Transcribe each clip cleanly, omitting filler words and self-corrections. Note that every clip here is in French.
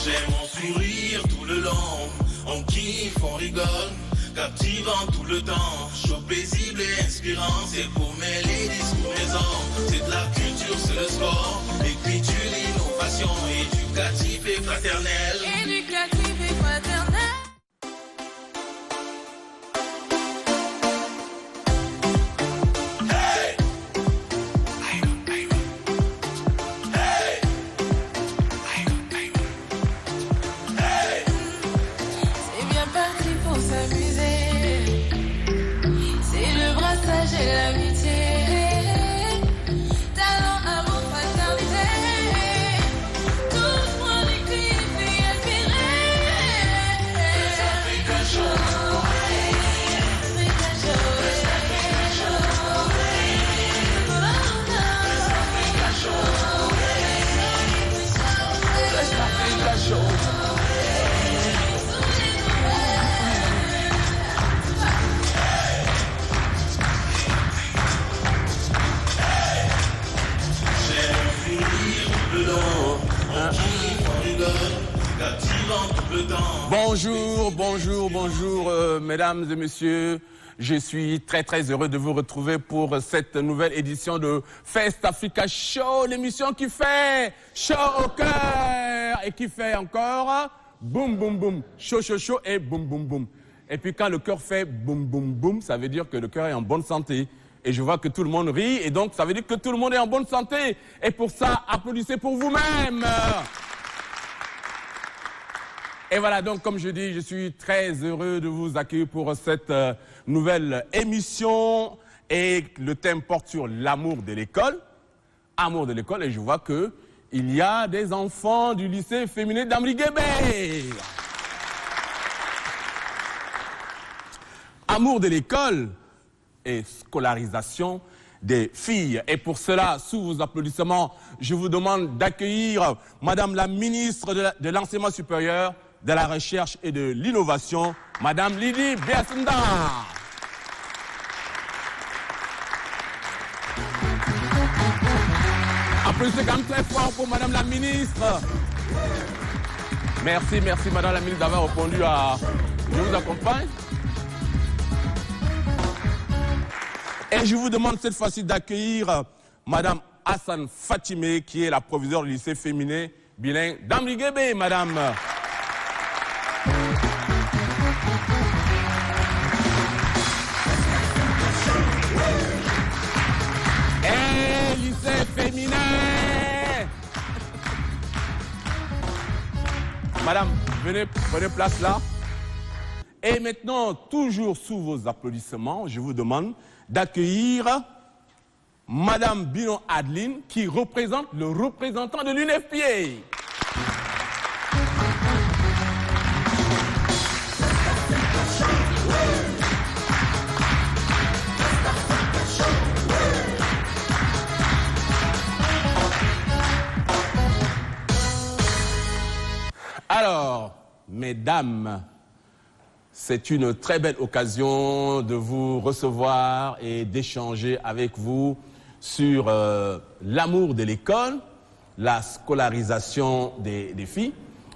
J'aime mon sourire tout le long, on kiffe, on rigole, captivant tout le temps, chaud, paisible et inspirant. C'est pour mes ladies, pour mes hommes, c'est de la culture, c'est le sport, l'écriture, l'innovation, éducatif et fraternel. Éducatif et fraternel. Bonjour, mesdames et messieurs. Je suis très heureux de vous retrouver pour cette nouvelle édition de Fest Africa Show, l'émission qui fait chaud au cœur et qui fait encore boum boum boum, chaud et boum boum boum. Et puis quand le cœur fait boum boum boum, ça veut dire que le cœur est en bonne santé. Et je vois que tout le monde rit et donc ça veut dire que tout le monde est en bonne santé. Et pour ça, applaudissez pour vous-même. Et voilà, donc comme je dis, je suis très heureux de vous accueillir pour cette nouvelle émission. Et le thème porte sur l'amour de l'école. Amour de l'école, et je vois qu'il y a des enfants du lycée féminin d'Amriguébé. Amour de l'école et scolarisation des filles. Et pour cela, sous vos applaudissements, je vous demande d'accueillir Madame la ministre de l'Enseignement supérieur, de la Recherche et de l'Innovation, Madame Lydie Biasenda. Applaudissez quand même très fort pour Madame la ministre. Merci Madame la ministre d'avoir répondu à « Je vous accompagne ». Et je vous demande cette fois-ci d'accueillir Madame Hassan Fatimé, qui est la proviseure du lycée féminin bilingue d'Amriguébé, Madame. Et lycée féminin. Madame, venez, prenez place là. Et maintenant, toujours sous vos applaudissements, je vous demande d'accueillir Madame Binon Adeline, qui représente le représentant de l'UNFPA. Alors, mesdames, c'est une très belle occasion de vous recevoir et d'échanger avec vous sur l'amour de l'école, la scolarisation des filles.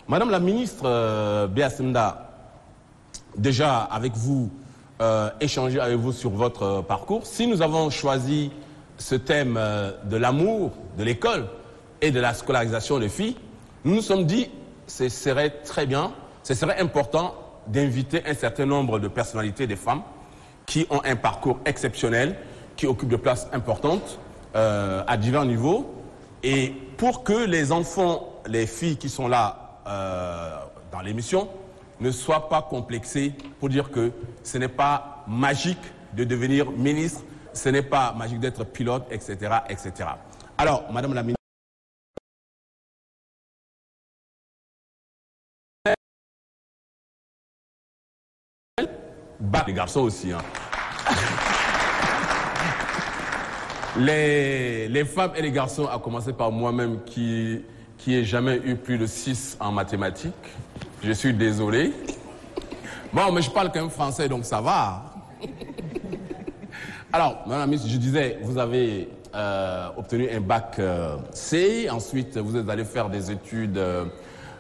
Madame la ministre Biasenda, déjà avec vous, échanger avec vous sur votre parcours. Si nous avons choisi ce thème de l'amour de l'école et de la scolarisation des filles, nous nous sommes dit ce serait très bien, ce serait important d'inviter un certain nombre de personnalités, des femmes, qui ont un parcours exceptionnel, qui occupent de places importantes à divers niveaux, et pour que les enfants, les filles qui sont là dans l'émission, ne soient pas complexés pour dire que ce n'est pas magique de devenir ministre, ce n'est pas magique d'être pilote, etc., etc. Alors, Madame la ministre, les garçons aussi. Hein. Les femmes et les garçons, à commencer par moi-même qui n'ai jamais eu plus de 6 en mathématiques. Je suis désolé. Bon, mais je parle quand même français, donc ça va. Alors, madame la ministre, je disais, vous avez obtenu un bac C. Ensuite, vous êtes allé faire des études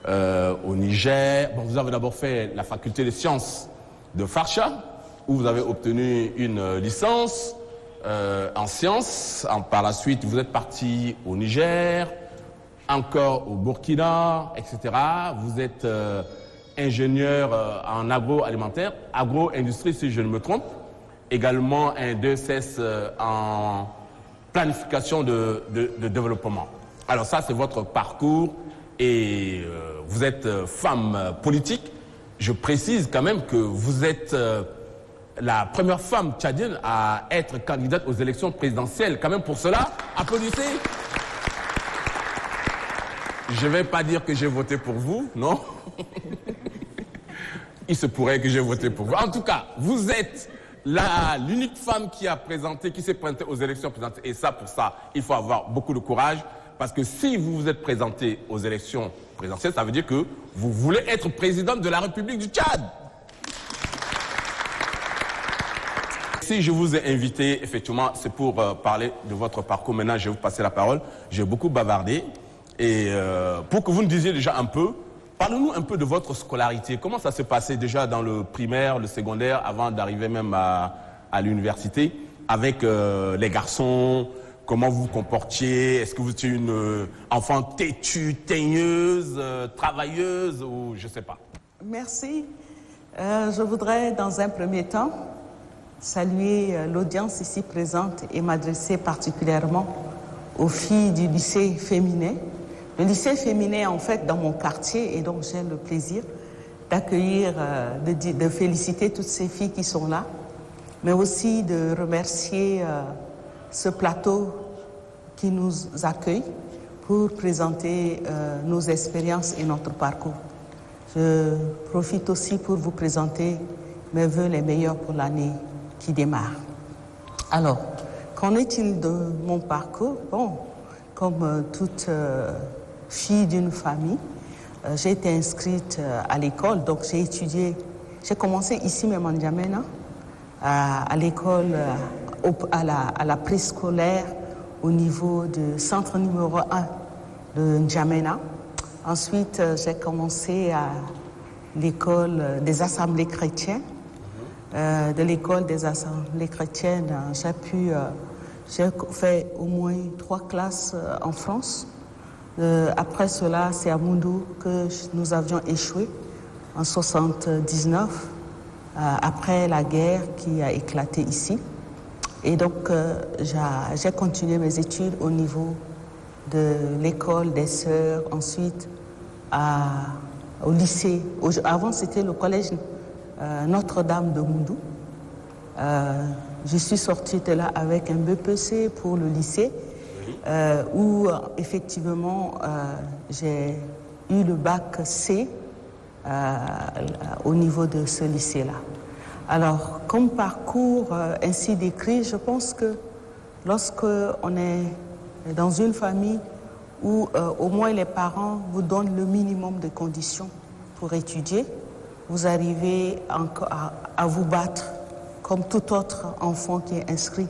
au Niger. Bon, vous avez d'abord fait la faculté des sciences de Farsha, où vous avez obtenu une licence en sciences. Par la suite, vous êtes parti au Niger, encore au Burkina, etc. Vous êtes ingénieur en agroalimentaire, agro-industrie si je ne me trompe. Également un DSS en planification de développement. Alors ça, c'est votre parcours et vous êtes femme politique. Je précise quand même que vous êtes la première femme tchadienne à être candidate aux élections présidentielles. Quand même pour cela, applaudissez. Je ne vais pas dire que j'ai voté pour vous, non? Il se pourrait que j'ai voté pour vous. En tout cas, vous êtes l'unique femme qui s'est présentée aux élections présidentielles. Et ça, pour ça, il faut avoir beaucoup de courage. Parce que si vous vous êtes présenté aux élections présidentielles, ça veut dire que vous voulez être présidente de la République du Tchad. Si je vous ai invité, effectivement, c'est pour parler de votre parcours. Maintenant, je vais vous passer la parole. J'ai beaucoup bavardé. Et pour que vous nous disiez déjà un peu, parlez-nous un peu de votre scolarité. Comment ça s'est passé déjà dans le primaire, le secondaire, avant d'arriver même à l'université, avec les garçons, comment vous vous comportiez? Est-ce que vous étiez une enfant têtue, teigneuse, travailleuse ou je ne sais pas? Merci. Je voudrais dans un premier temps saluer l'audience ici présente et m'adresser particulièrement aux filles du lycée féminin. Le lycée féminin, en fait, dans mon quartier, et donc j'ai le plaisir d'accueillir, de féliciter toutes ces filles qui sont là, mais aussi de remercier ce plateau qui nous accueille pour présenter nos expériences et notre parcours. Je profite aussi pour vous présenter mes vœux les meilleurs pour l'année qui démarre. Alors, qu'en est-il de mon parcours? Bon, comme toute fille d'une famille, j'ai été inscrite à l'école, donc j'ai commencé ici même en N'Djamena, à l'école, à la préscolaire au niveau du centre numéro 1 de N'Djamena. Ensuite, j'ai commencé à l'école des assemblées chrétiennes. De l'école des assemblées chrétiennes, j'ai fait au moins 3 classes en France. Après cela, c'est à Moundou que nous avions échoué en 1979, après la guerre qui a éclaté ici. Et donc, j'ai continué mes études au niveau de l'école des sœurs, ensuite au lycée. Avant, c'était le collège Notre-Dame de Moundou. Je suis sortie de là avec un BPC pour le lycée, où effectivement j'ai eu le bac C au niveau de ce lycée-là. Alors, comme parcours ainsi décrit, je pense que lorsqu'on est dans une famille où au moins les parents vous donnent le minimum de conditions pour étudier, vous arrivez à vous battre comme tout autre enfant qui est inscrit.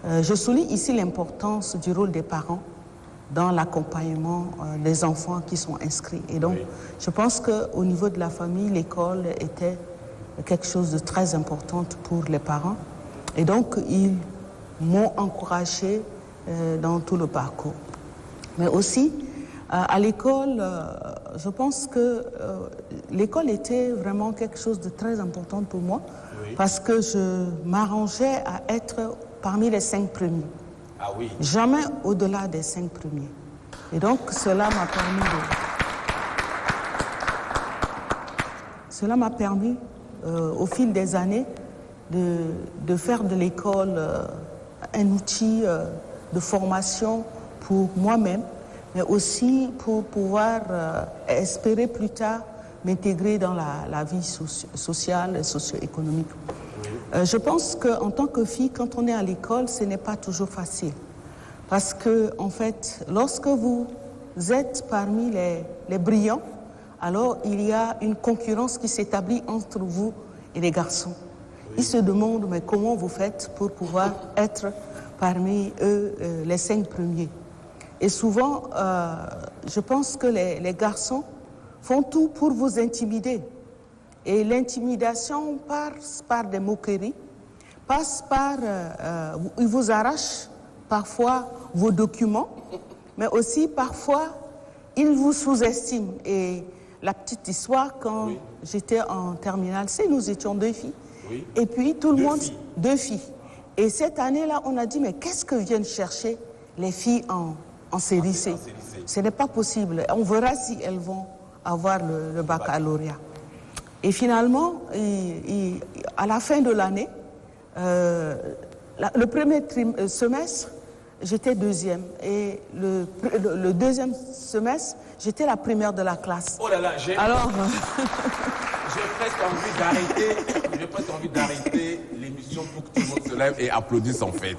Je souligne ici l'importance du rôle des parents dans l'accompagnement des enfants qui sont inscrits. Et donc, je pense qu'au niveau de la famille, l'école était quelque chose de très important pour les parents. Et donc, ils m'ont encouragé dans tout le parcours. Mais aussi, à l'école, je pense que l'école était vraiment quelque chose de très important pour moi, parce que je m'arrangeais à être parmi les 5 premiers. Ah oui. Jamais au-delà des 5 premiers. Et donc, cela m'a permis au fil des années, de faire de l'école un outil de formation pour moi-même, mais aussi pour pouvoir espérer plus tard m'intégrer dans la vie sociale et socio-économique. Je pense qu'en tant que fille, quand on est à l'école, ce n'est pas toujours facile. Parce que, en fait, lorsque vous êtes parmi les brillants, alors il y a une concurrence qui s'établit entre vous et les garçons. Ils se demandent, mais comment vous faites pour pouvoir être parmi eux les 5 premiers? Et souvent, je pense que les garçons font tout pour vous intimider. Et l'intimidation passe par des moqueries, passe par... ils vous arrachent parfois vos documents, mais aussi parfois ils vous sous-estiment. Et la petite histoire, quand j'étais en terminale C, nous étions 2 filles. Oui. Et puis tout le monde... 2 filles. Et cette année-là, on a dit, mais qu'est-ce que viennent chercher les filles en série C? Ce n'est pas possible. On verra si elles vont avoir le baccalauréat. Et finalement, à la fin de l'année, le premier semestre, j'étais 2e. Et le 2e semestre, j'étais la première de la classe. Oh là là, j'ai presque envie d'arrêter l'émission pour que tout le monde se lève et applaudisse en fait.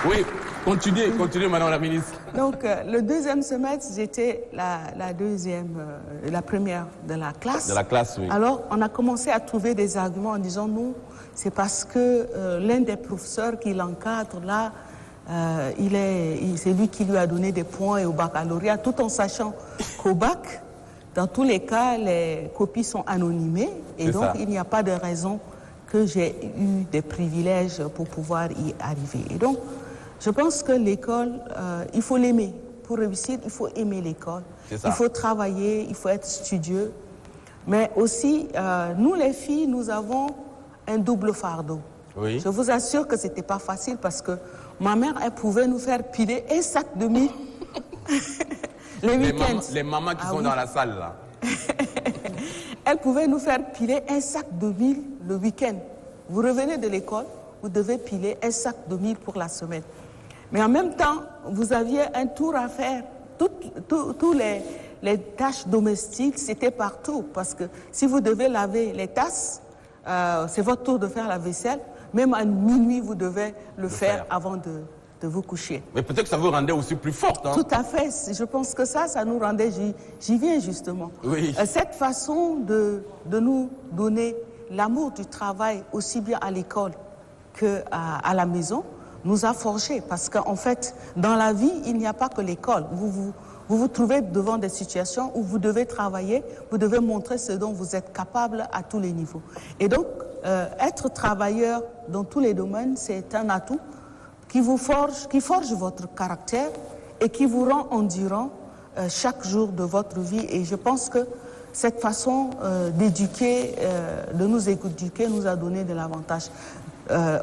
Oui, continuez Madame la ministre. Donc le 2e semestre, j'étais la première de la classe. De la classe, oui. Alors on a commencé à trouver des arguments en disant non, c'est parce que l'un des professeurs qui l'encadre là, c'est lui qui lui a donné des points au baccalauréat, tout en sachant qu'au bac, dans tous les cas, les copies sont anonymées et donc il n'y a pas de raison que j'ai eu des privilèges pour pouvoir y arriver. Et donc, je pense que l'école, il faut l'aimer. Pour réussir, il faut aimer l'école. Il faut travailler, il faut être studieux. Mais aussi, nous les filles, nous avons un double fardeau. Oui. Je vous assure que ce n'était pas facile parce que ma mère, elle pouvait nous faire piler un sac de mie les week-ends. Les mamans qui sont dans la salle, là. Elle pouvait nous faire piler un sac de mie le week-end. Vous revenez de l'école, vous devez piler un sac de mie pour la semaine. Mais en même temps, vous aviez un tour à faire. Tous les tâches domestiques, c'était partout. Parce que si vous devez laver les tasses, c'est votre tour de faire la vaisselle. Même à minuit, vous devez le faire avant de vous coucher. Mais peut-être que ça vous rendait aussi plus forte. Hein? Tout à fait. Je pense que ça nous rendait... J'y viens justement. Oui. Cette façon de nous donner l'amour du travail, aussi bien à l'école qu'à la maison, nous a forgés. Parce qu'en fait, dans la vie, il n'y a pas que l'école. Vous vous trouvez devant des situations où vous devez travailler, vous devez montrer ce dont vous êtes capable à tous les niveaux. Et donc, être travailleur dans tous les domaines, c'est un atout qui forge votre caractère et qui vous rend endurant chaque jour de votre vie. Et je pense que cette façon d'éduquer, de nous éduquer, nous a donné de l'avantage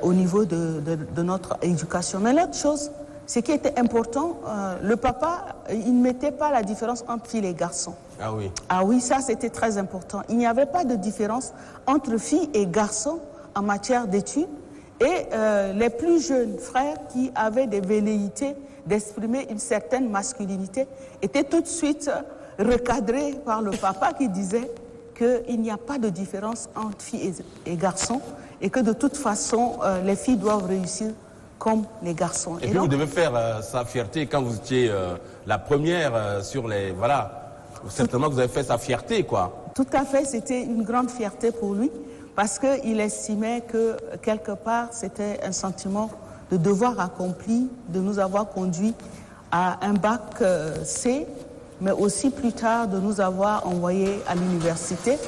au niveau de notre éducation. Mais l'autre chose, ce qui était important, le papa, il ne mettait pas la différence entre filles et garçons. Ah oui. Ah oui, ça c'était très important. Il n'y avait pas de différence entre filles et garçons en matière d'études. Et les plus jeunes frères qui avaient des velléités d'exprimer une certaine masculinité étaient tout de suite recadrés par le papa qui disait qu'il n'y a pas de différence entre filles et garçons et que de toute façon, les filles doivent réussir comme les garçons. Et puis donc, vous devez faire sa fierté quand vous étiez la première sur les... Voilà, certainement que vous avez fait sa fierté, quoi. Tout à fait, c'était une grande fierté pour lui. Parce qu'il estimait que, quelque part, c'était un sentiment de devoir accompli, de nous avoir conduits à un bac C, mais aussi plus tard de nous avoir envoyés à l'université,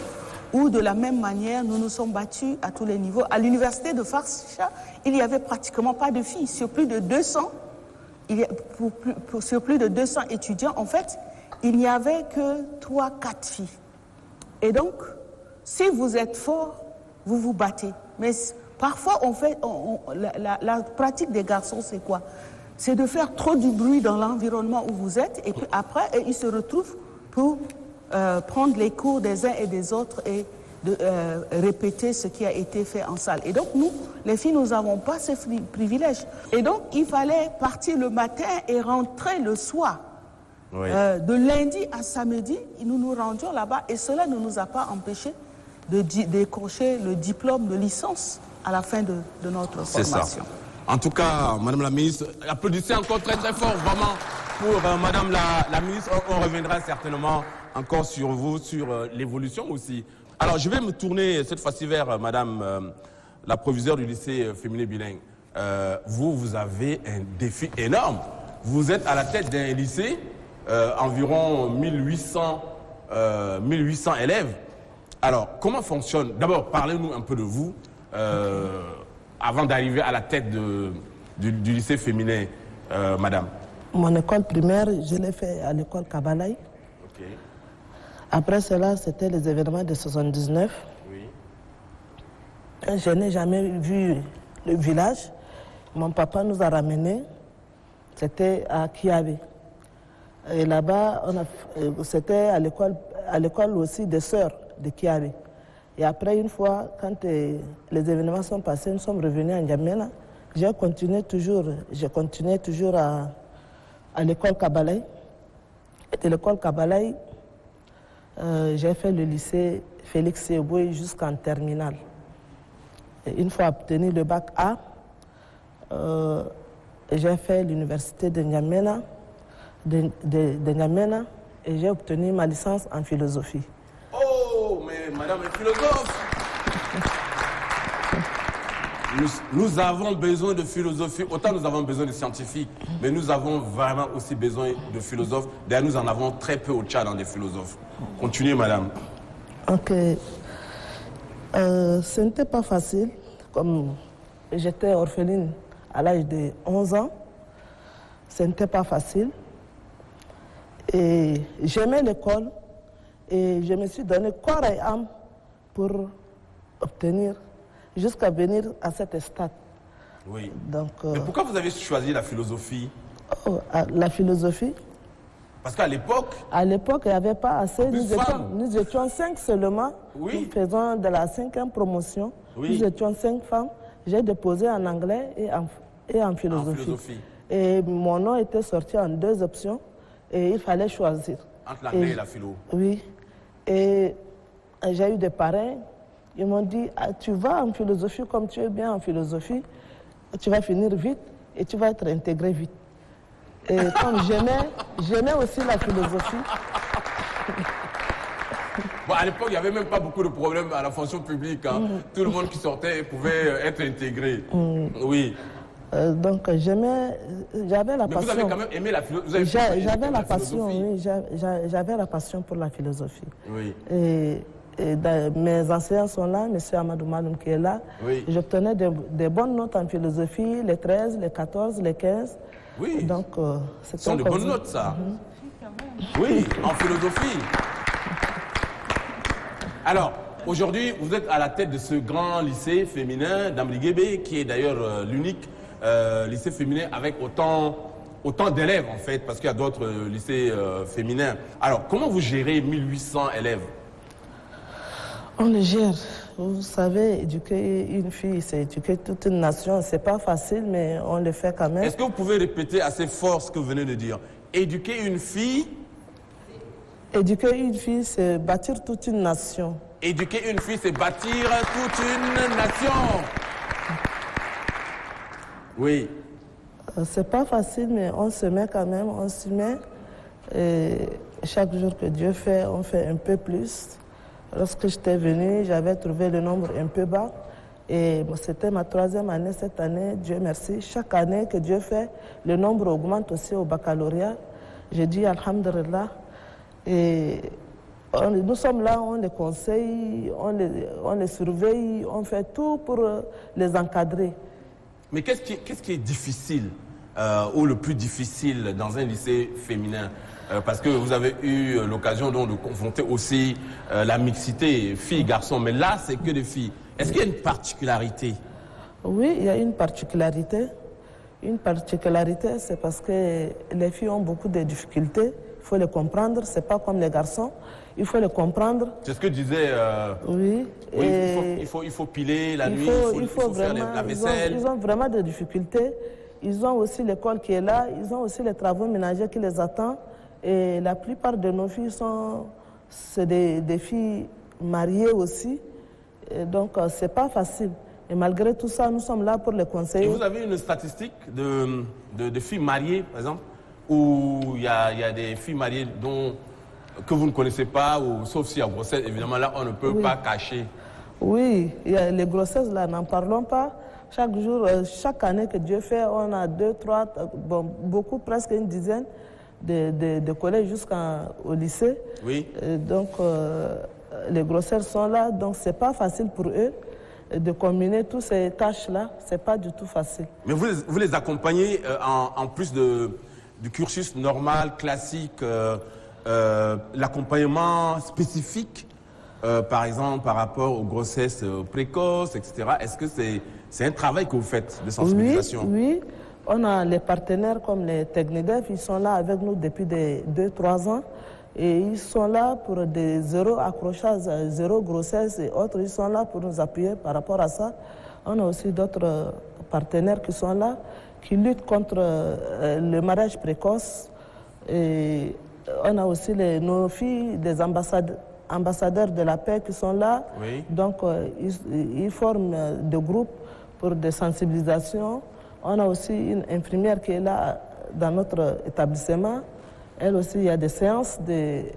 où de la même manière, nous nous sommes battus à tous les niveaux. À l'université de Farsha, il n'y avait pratiquement pas de filles. Sur plus de 200, sur plus de 200 étudiants, en fait, il n'y avait que 3-4 filles. Et donc, si vous êtes fort, vous vous battez. Mais parfois, la pratique des garçons, c'est quoi? C'est de faire trop du bruit dans l'environnement où vous êtes, et puis après, ils se retrouvent pour prendre les cours des uns et des autres et de répéter ce qui a été fait en salle. Et donc, nous, les filles, nous n'avons pas ce privilège. Et donc, il fallait partir le matin et rentrer le soir. Oui. De lundi à samedi, nous nous rendions là-bas, et cela ne nous a pas empêchés de décrocher le diplôme de licence à la fin de notre formation. Ça. En tout cas, Madame la ministre, applaudissez encore très très fort vraiment pour Madame la ministre. On reviendra certainement encore sur vous, sur l'évolution aussi. Alors je vais me tourner cette fois-ci vers Madame la proviseure du lycée féminin bilingue. Vous avez un défi énorme. Vous êtes à la tête d'un lycée environ 1800 élèves. Alors, comment fonctionne? D'abord, parlez-nous un peu de vous, avant d'arriver à la tête du lycée féminin, madame. Mon école primaire, je l'ai fait à l'école Kabalaï. Ok. Après cela, c'était les événements de 79. Oui. Je n'ai jamais vu le village. Mon papa nous a ramenés. C'était à Kiabe. Et là-bas, c'était à l'école aussi des sœurs de Kiabe. Et après, une fois, quand les événements sont passés, nous sommes revenus à N'Djamena. J'ai continué toujours à l'école Kabalaï. Et de l'école Kabalaï, j'ai fait le lycée Félix Seboué jusqu'en terminale. Et une fois obtenu le bac A, j'ai fait l'université de N'Djamena, et j'ai obtenu ma licence en philosophie. Oh, mais madame est philosophe. Nous avons besoin de philosophie, autant nous avons besoin de scientifiques, mais nous avons vraiment aussi besoin de philosophes. D'ailleurs, nous en avons très peu au Tchad dans des philosophes. Continuez, madame. Ok. Ce n'était pas facile, comme j'étais orpheline à l'âge de 11 ans. Ce n'était pas facile. Et j'aimais l'école et je me suis donné corps et âme pour obtenir, jusqu'à venir à cet stade. Oui. Donc, mais pourquoi vous avez choisi la philosophie? La philosophie? Parce qu'à l'époque... À l'époque, il n'y avait pas assez. Nous étions 5 seulement. Oui. Nous faisons de la 5e promotion. Oui. Nous étions 5 femmes. J'ai déposé en anglais et en philosophie. Et mon nom était sorti en 2 options et il fallait choisir. Entre l'anglais et la philo? Oui. Et j'ai eu des parrains. Ils m'ont dit, tu vas en philosophie comme tu es bien en philosophie, tu vas finir vite et tu vas être intégré vite. Et comme j'aimais aussi la philosophie. Bon, à l'époque, il n'y avait même pas beaucoup de problèmes à la fonction publique. Hein. Tout le monde qui sortait pouvait être intégré. Oui. Donc j'avais la passion. Mais vous avez quand même aimé la philosophie? J'avais la passion, oui. J'avais la passion pour la philosophie. Oui. Et mes enseignants sont là, M. Amadou Maloum qui est là. Oui. J'obtenais des bonnes notes en philosophie, les 13, les 14, les 15. Oui. Donc, ce sont de bonnes notes, ça. Oui, en philosophie. Alors, aujourd'hui, vous êtes à la tête de ce grand lycée féminin d'Ambriguébé, qui est d'ailleurs l'unique lycée féminin avec autant d'élèves, en fait, parce qu'il y a d'autres lycées féminins. Alors, comment vous gérez 1800 élèves? On le gère. Vous savez, éduquer une fille, c'est éduquer toute une nation. C'est pas facile, mais on le fait quand même. Est-ce que vous pouvez répéter assez fort ce que vous venez de dire? Éduquer une fille? Éduquer une fille, c'est bâtir toute une nation. Éduquer une fille, c'est bâtir toute une nation. Oui. C'est pas facile, mais on se met quand même, on s'y met. Et chaque jour que Dieu fait, on fait un peu plus. Lorsque j'étais venue, j'avais trouvé le nombre un peu bas. Et c'était ma 3e année cette année, Dieu merci. Chaque année que Dieu fait, le nombre augmente aussi au baccalauréat. J'ai dit Alhamdulillah. Et nous sommes là, on les conseille, on les surveille, on fait tout pour les encadrer. Mais qu'est-ce qui est difficile ou le plus difficile dans un lycée féminin? Parce que vous avez eu l'occasion de confronter aussi la mixité filles-garçons, mais là c'est que des filles. Est-ce qu'il y a une particularité? Oui, il y a une particularité. Une particularité, c'est parce que les filles ont beaucoup de difficultés. Il faut les comprendre, c'est pas comme les garçons. Il faut les comprendre. C'est ce que disait... Oui. Il faut piler la nuit, il faut faire la vaisselle. Ils ont vraiment des difficultés. Ils ont aussi l'école qui est là, ils ont aussi les travaux ménagers qui les attendent. Et la plupart de nos filles c'est des filles mariées aussi. Et donc, c'est pas facile. Et malgré tout ça, nous sommes là pour les conseiller. Et vous avez une statistique de filles mariées, par exemple, où il y a des filles mariées que vous ne connaissez pas, ou, sauf si il y a grossesse, évidemment, là, on ne peut pas cacher. Oui, il y a les grossesses, là, n'en parlons pas. Chaque jour, chaque année que Dieu fait, on a 2, 3, beaucoup, presque une dizaine de collège jusqu'au lycée. Oui. Donc, les grossesses sont là, donc c'est pas facile pour eux de combiner toutes ces tâches-là. C'est pas du tout facile. Mais vous les accompagnez en plus du cursus normal, classique, l'accompagnement spécifique, par exemple, par rapport aux grossesses précoces, etc. Est-ce que c'est un travail que vous faites de sensibilisation? Oui. On a les partenaires comme les Technidev, ils sont là avec nous depuis 2-3 ans. Et ils sont là pour des zéro accrochage, zéro grossesse et autres. Ils sont là pour nous appuyer par rapport à ça. On a aussi d'autres partenaires qui sont là, qui luttent contre le mariage précoce. Et on a aussi nos filles, des ambassadeurs de la paix qui sont là. Oui. Donc, ils forment des groupes pour des sensibilisations. On a aussi une infirmière qui est là dans notre établissement. Elle aussi, il y a des séances, des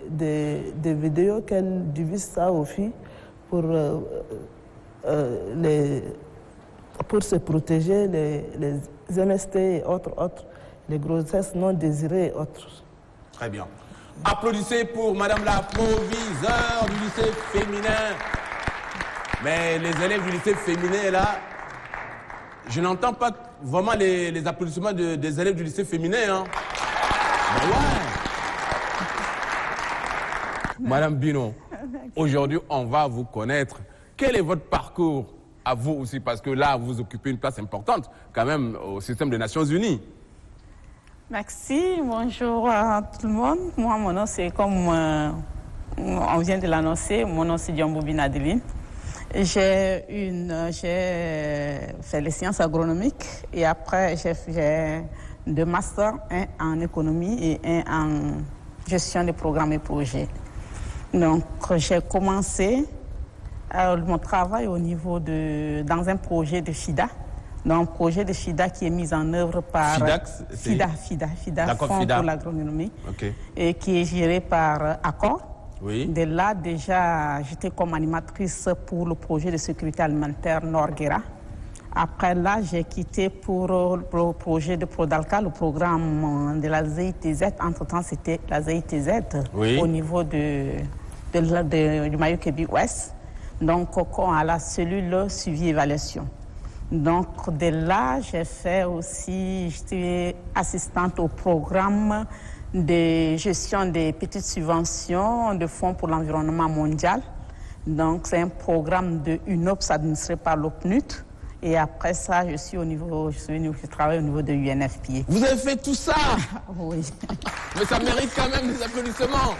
vidéos qu'elle divise ça aux filles pour se protéger, les MST et autres, les grossesses non désirées et autres. Très bien. Applaudissez pour Madame la proviseure du lycée féminin. Mais les élèves du lycée féminin, là, je n'entends pas vraiment les applaudissements des élèves du lycée féminin. Hein. Mais ouais. Madame Bino, aujourd'hui, on va vous connaître. Quel est votre parcours à vous aussi? Parce que là, vous occupez une place importante quand même au système des Nations Unies. Merci, bonjour à tout le monde. Moi, mon nom, c'est comme on vient de l'annoncer, mon nom, c'est Diambo Binadeline. J'ai fait les sciences agronomiques et après, j'ai 2 masters, un en économie et un en gestion des programmes et projets. Donc, j'ai commencé mon travail dans un projet de FIDA. Donc, un projet de FIDA qui est mis en œuvre par FIDA, Fonds pour l'agronomie, okay. Et qui est géré par Accor. Oui. De là, déjà, j'étais comme animatrice pour le projet de sécurité alimentaire Norguera. Après là, j'ai quitté pour le projet de Prodalca, le programme de la ZITZ. Entre-temps, c'était la ZITZ oui. Au niveau du Mayo-Kébi Ouest. Donc, à la cellule suivi-évaluation. Donc, de là, j'étais assistante au programme de gestion des petites subventions de Fonds pour l'environnement mondial. Donc, c'est un programme de UNOPS administré par l'OPNUT. Et après ça, je travaille au niveau de UNFPA. Vous avez fait tout ça? Oui. Mais ça mérite quand même des applaudissements.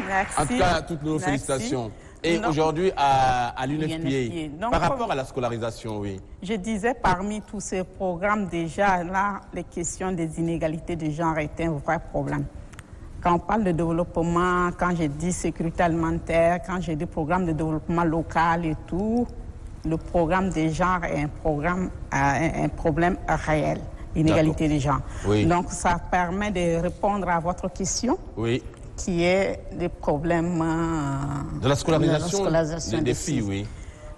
Merci. En tout cas, toutes nos félicitations. Et aujourd'hui, à l'UNFPA, par rapport à la scolarisation, oui. Je disais, parmi tous ces programmes, déjà, là, les questions des inégalités de genre étaient un vrai problème. Quand on parle de développement, quand j'ai dit sécurité alimentaire, quand j'ai dit programme de développement local et tout, le programme des genres est un problème réel, inégalité des genres. Oui. Donc, ça permet de répondre à votre question. Oui. Qui est des problèmes de la scolarisation des filles, oui.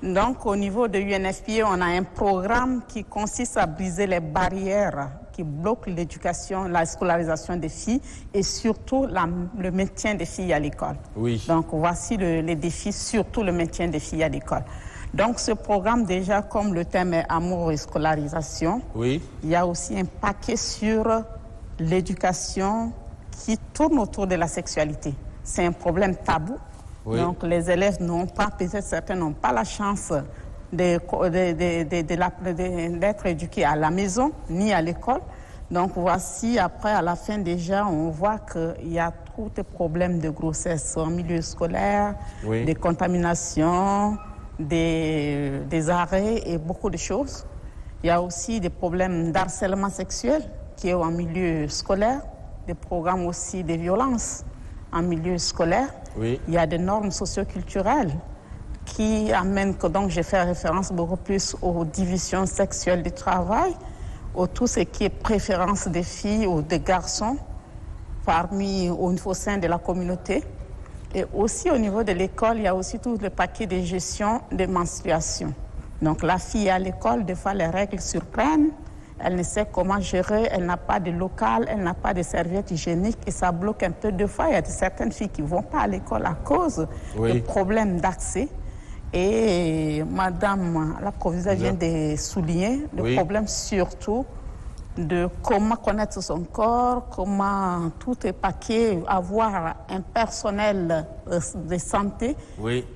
Donc, au niveau de l'UNFPA, on a un programme qui consiste à briser les barrières qui bloquent l'éducation, la scolarisation des filles et surtout le maintien des filles à l'école. Oui. Donc, voici les défis, surtout le maintien des filles à l'école. Donc, ce programme, déjà, comme le thème est amour et scolarisation, oui. Il y a aussi un paquet sur l'éducation qui tourne autour de la sexualité. C'est un problème tabou. Oui. Donc, les élèves n'ont pas, peut-être certains n'ont pas la chance d'être éduqués à la maison ni à l'école. Donc, voici, après, à la fin, déjà, on voit qu'il y a tous les problèmes de grossesse en milieu scolaire, oui. Des contaminations, des arrêts et beaucoup de choses. Il y a aussi des problèmes d'harcèlement sexuel qui est en milieu scolaire. Des programmes aussi de violences en milieu scolaire. Oui. Il y a des normes socioculturelles qui amènent que donc j'ai fait référence beaucoup plus aux divisions sexuelles du travail, tout ce qui est préférence des filles ou des garçons au sein de la communauté. Et aussi au niveau de l'école, il y a aussi tout le paquet de gestion des menstruations. Donc la fille à l'école, des fois les règles surprennent elle ne sait comment gérer, elle n'a pas de local, elle n'a pas de serviettes hygiéniques et ça bloque un peu. Deux fois, il y a certaines filles qui ne vont pas à l'école à cause de problèmes d'accès. Et Madame la proviseure vient de souligner le problème surtout de comment connaître son corps, comment tout est paquet, avoir un personnel de santé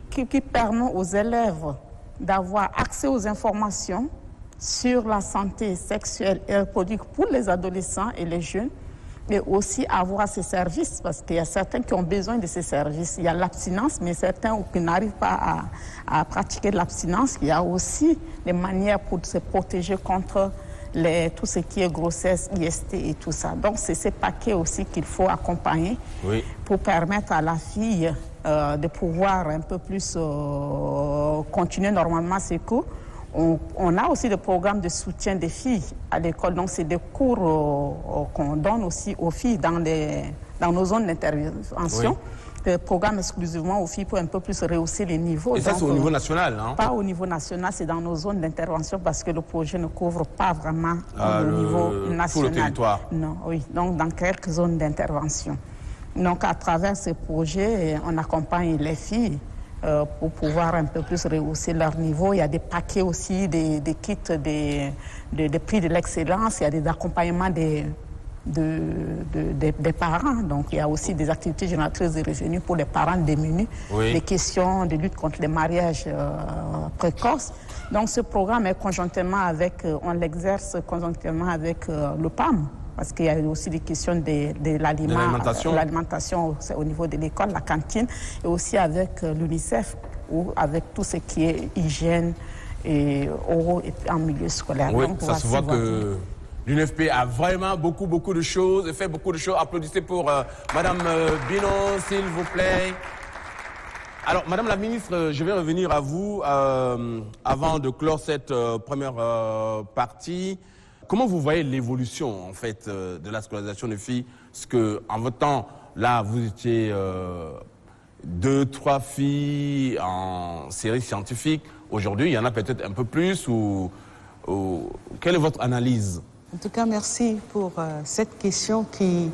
qui permet aux élèves d'avoir accès aux informations sur la santé sexuelle et reproductive pour les adolescents et les jeunes, mais aussi avoir ces services, parce qu'il y a certains qui ont besoin de ces services. Il y a l'abstinence, mais certains qui n'arrivent pas à pratiquer l'abstinence. Il y a aussi des manières pour se protéger contre tout ce qui est grossesse, IST et tout ça. Donc, c'est ces paquets aussi qu'il faut accompagner pour permettre à la fille de pouvoir un peu plus continuer normalement ses cours. On a aussi des programmes de soutien des filles à l'école. Donc, c'est des cours qu'on donne aussi aux filles dans nos zones d'intervention. Des programmes exclusivement aux filles pour un peu plus rehausser les niveaux. Et ça, c'est au niveau national, hein? Pas au niveau national, c'est dans nos zones d'intervention parce que le projet ne couvre pas vraiment le niveau national. Tout le territoire. Non, donc dans quelques zones d'intervention. Donc, à travers ce projet, on accompagne les filles pour pouvoir un peu plus rehausser leur niveau. Il y a des paquets aussi, des kits, des prix de l'excellence, il y a des accompagnements des parents. Donc, il y a aussi des activités génératrices de revenus pour les parents démunis, des questions de lutte contre les mariages précoces. Donc, ce programme est on l'exerce conjointement avec le PAM, parce qu'il y a aussi des questions de l'alimentation au niveau de l'école, la cantine, et aussi avec l'UNICEF, ou avec tout ce qui est hygiène et en milieu scolaire. Oui, donc, ça se voit que l'UNFP a vraiment beaucoup de choses, et fait beaucoup de choses. Applaudissez pour Madame Binon, s'il vous plaît. Alors, Madame la ministre, je vais revenir à vous avant de clore cette première partie. Comment vous voyez l'évolution, en fait, de la scolarisation des filles? Parce qu'en votre temps, là, vous étiez 2-3 filles en série scientifique. Aujourd'hui, il y en a peut-être un peu plus. Quelle est votre analyse? En tout cas, merci pour cette question qui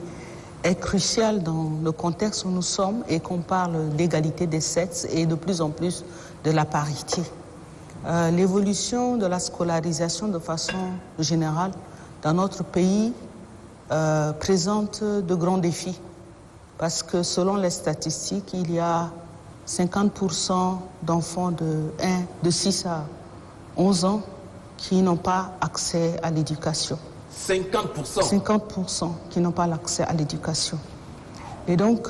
est cruciale dans le contexte où nous sommes et qu'on parle d'égalité des sexes et de plus en plus de la parité. L'évolution de la scolarisation de façon générale dans notre pays présente de grands défis parce que selon les statistiques, il y a 50% d'enfants de 6 à 11 ans qui n'ont pas accès à l'éducation. 50% 50% qui n'ont pas l'accès à l'éducation. Et donc,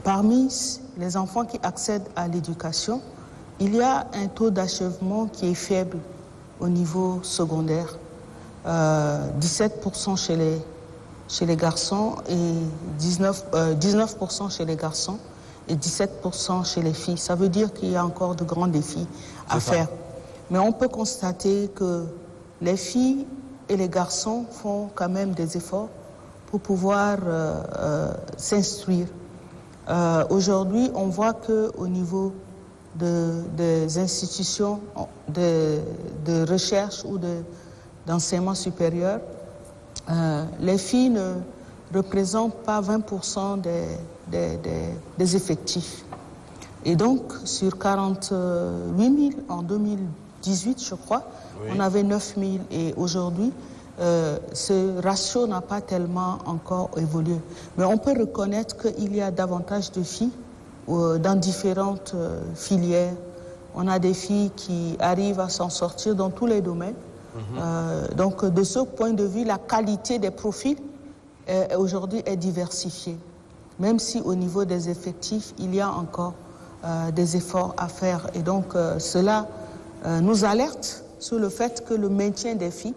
parmi les enfants qui accèdent à l'éducation, il y a un taux d'achèvement qui est faible au niveau secondaire. 17% chez les garçons et 19% chez les garçons et 17% chez les filles. Ça veut dire qu'il y a encore de grands défis à faire. Mais on peut constater que les filles et les garçons font quand même des efforts pour pouvoir s'instruire. Aujourd'hui, on voit qu'au niveau des institutions de recherche ou d'enseignement supérieur, les filles ne représentent pas 20% des effectifs. Et donc, sur 48 000 en 2018, je crois, on avait 9 000. Et aujourd'hui, ce ratio n'a pas tellement encore évolué. Mais on peut reconnaître qu'il y a davantage de filles dans différentes filières. On a des filles qui arrivent à s'en sortir dans tous les domaines. Donc, de ce point de vue, la qualité des profils aujourd'hui est diversifiée. Même si au niveau des effectifs, il y a encore des efforts à faire. Et donc, cela nous alerte sur le fait que le maintien des filles,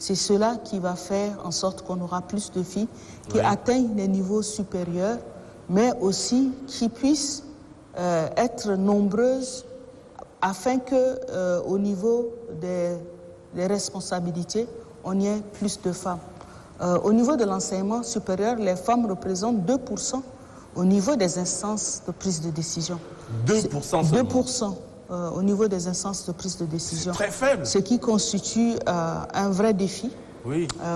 c'est cela qui va faire en sorte qu'on aura plus de filles qui atteignent les niveaux supérieurs, mais aussi qui puissent être nombreuses afin que, au niveau des responsabilités, on y ait plus de femmes. Au niveau de l'enseignement supérieur, les femmes représentent 2% au niveau des instances de prise de décision. 2% seulement. 2%. au niveau des instances de prise de décision. Très faible. Ce qui constitue un vrai défi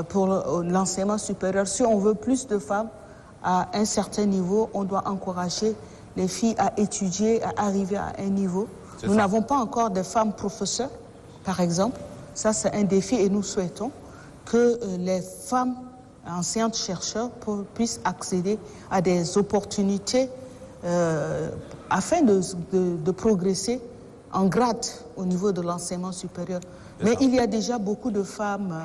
pour l'enseignement supérieur. Si on veut plus de femmes à un certain niveau, on doit encourager les filles à étudier, à arriver à un niveau. Nous n'avons pas encore de femmes professeurs, par exemple. Ça, c'est un défi et nous souhaitons que les femmes enseignantes-chercheurs puissent accéder à des opportunités afin de progresser en grade au niveau de l'enseignement supérieur. Mais il y a déjà beaucoup de femmes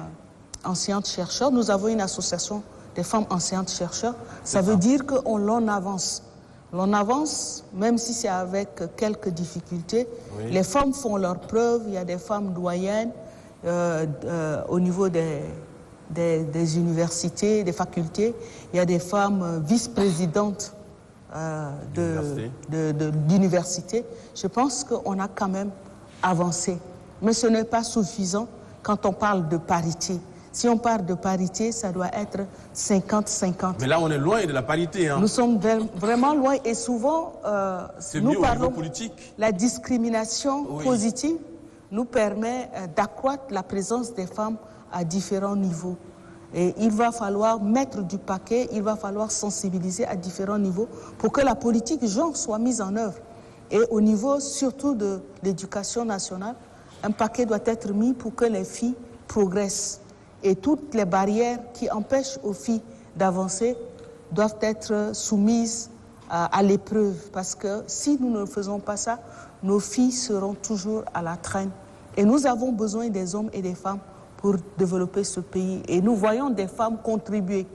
enseignantes-chercheurs. Nous avons une association des femmes enseignantes-chercheurs. Ça veut dire qu'on l'on avance. L'on avance, même si c'est avec quelques difficultés. Oui. Les femmes font leurs preuves. Il y a des femmes doyennes au niveau des universités, des facultés. Il y a des femmes vice-présidentes d'université. Je pense qu'on a quand même avancé. Mais ce n'est pas suffisant quand on parle de parité. Si on parle de parité, ça doit être 50-50. Mais là, on est loin de la parité. Hein. Nous sommes vraiment loin et souvent, nous parlons politique. La discrimination positive nous permet d'accroître la présence des femmes à différents niveaux. Et il va falloir mettre du paquet, il va falloir sensibiliser à différents niveaux pour que la politique genre soit mise en œuvre. Et au niveau surtout de l'éducation nationale, un paquet doit être mis pour que les filles progressent. Et toutes les barrières qui empêchent aux filles d'avancer doivent être soumises à l'épreuve. Parce que si nous ne faisons pas ça, nos filles seront toujours à la traîne. Et nous avons besoin des hommes et des femmes pour développer ce pays. Et nous voyons des femmes contribuer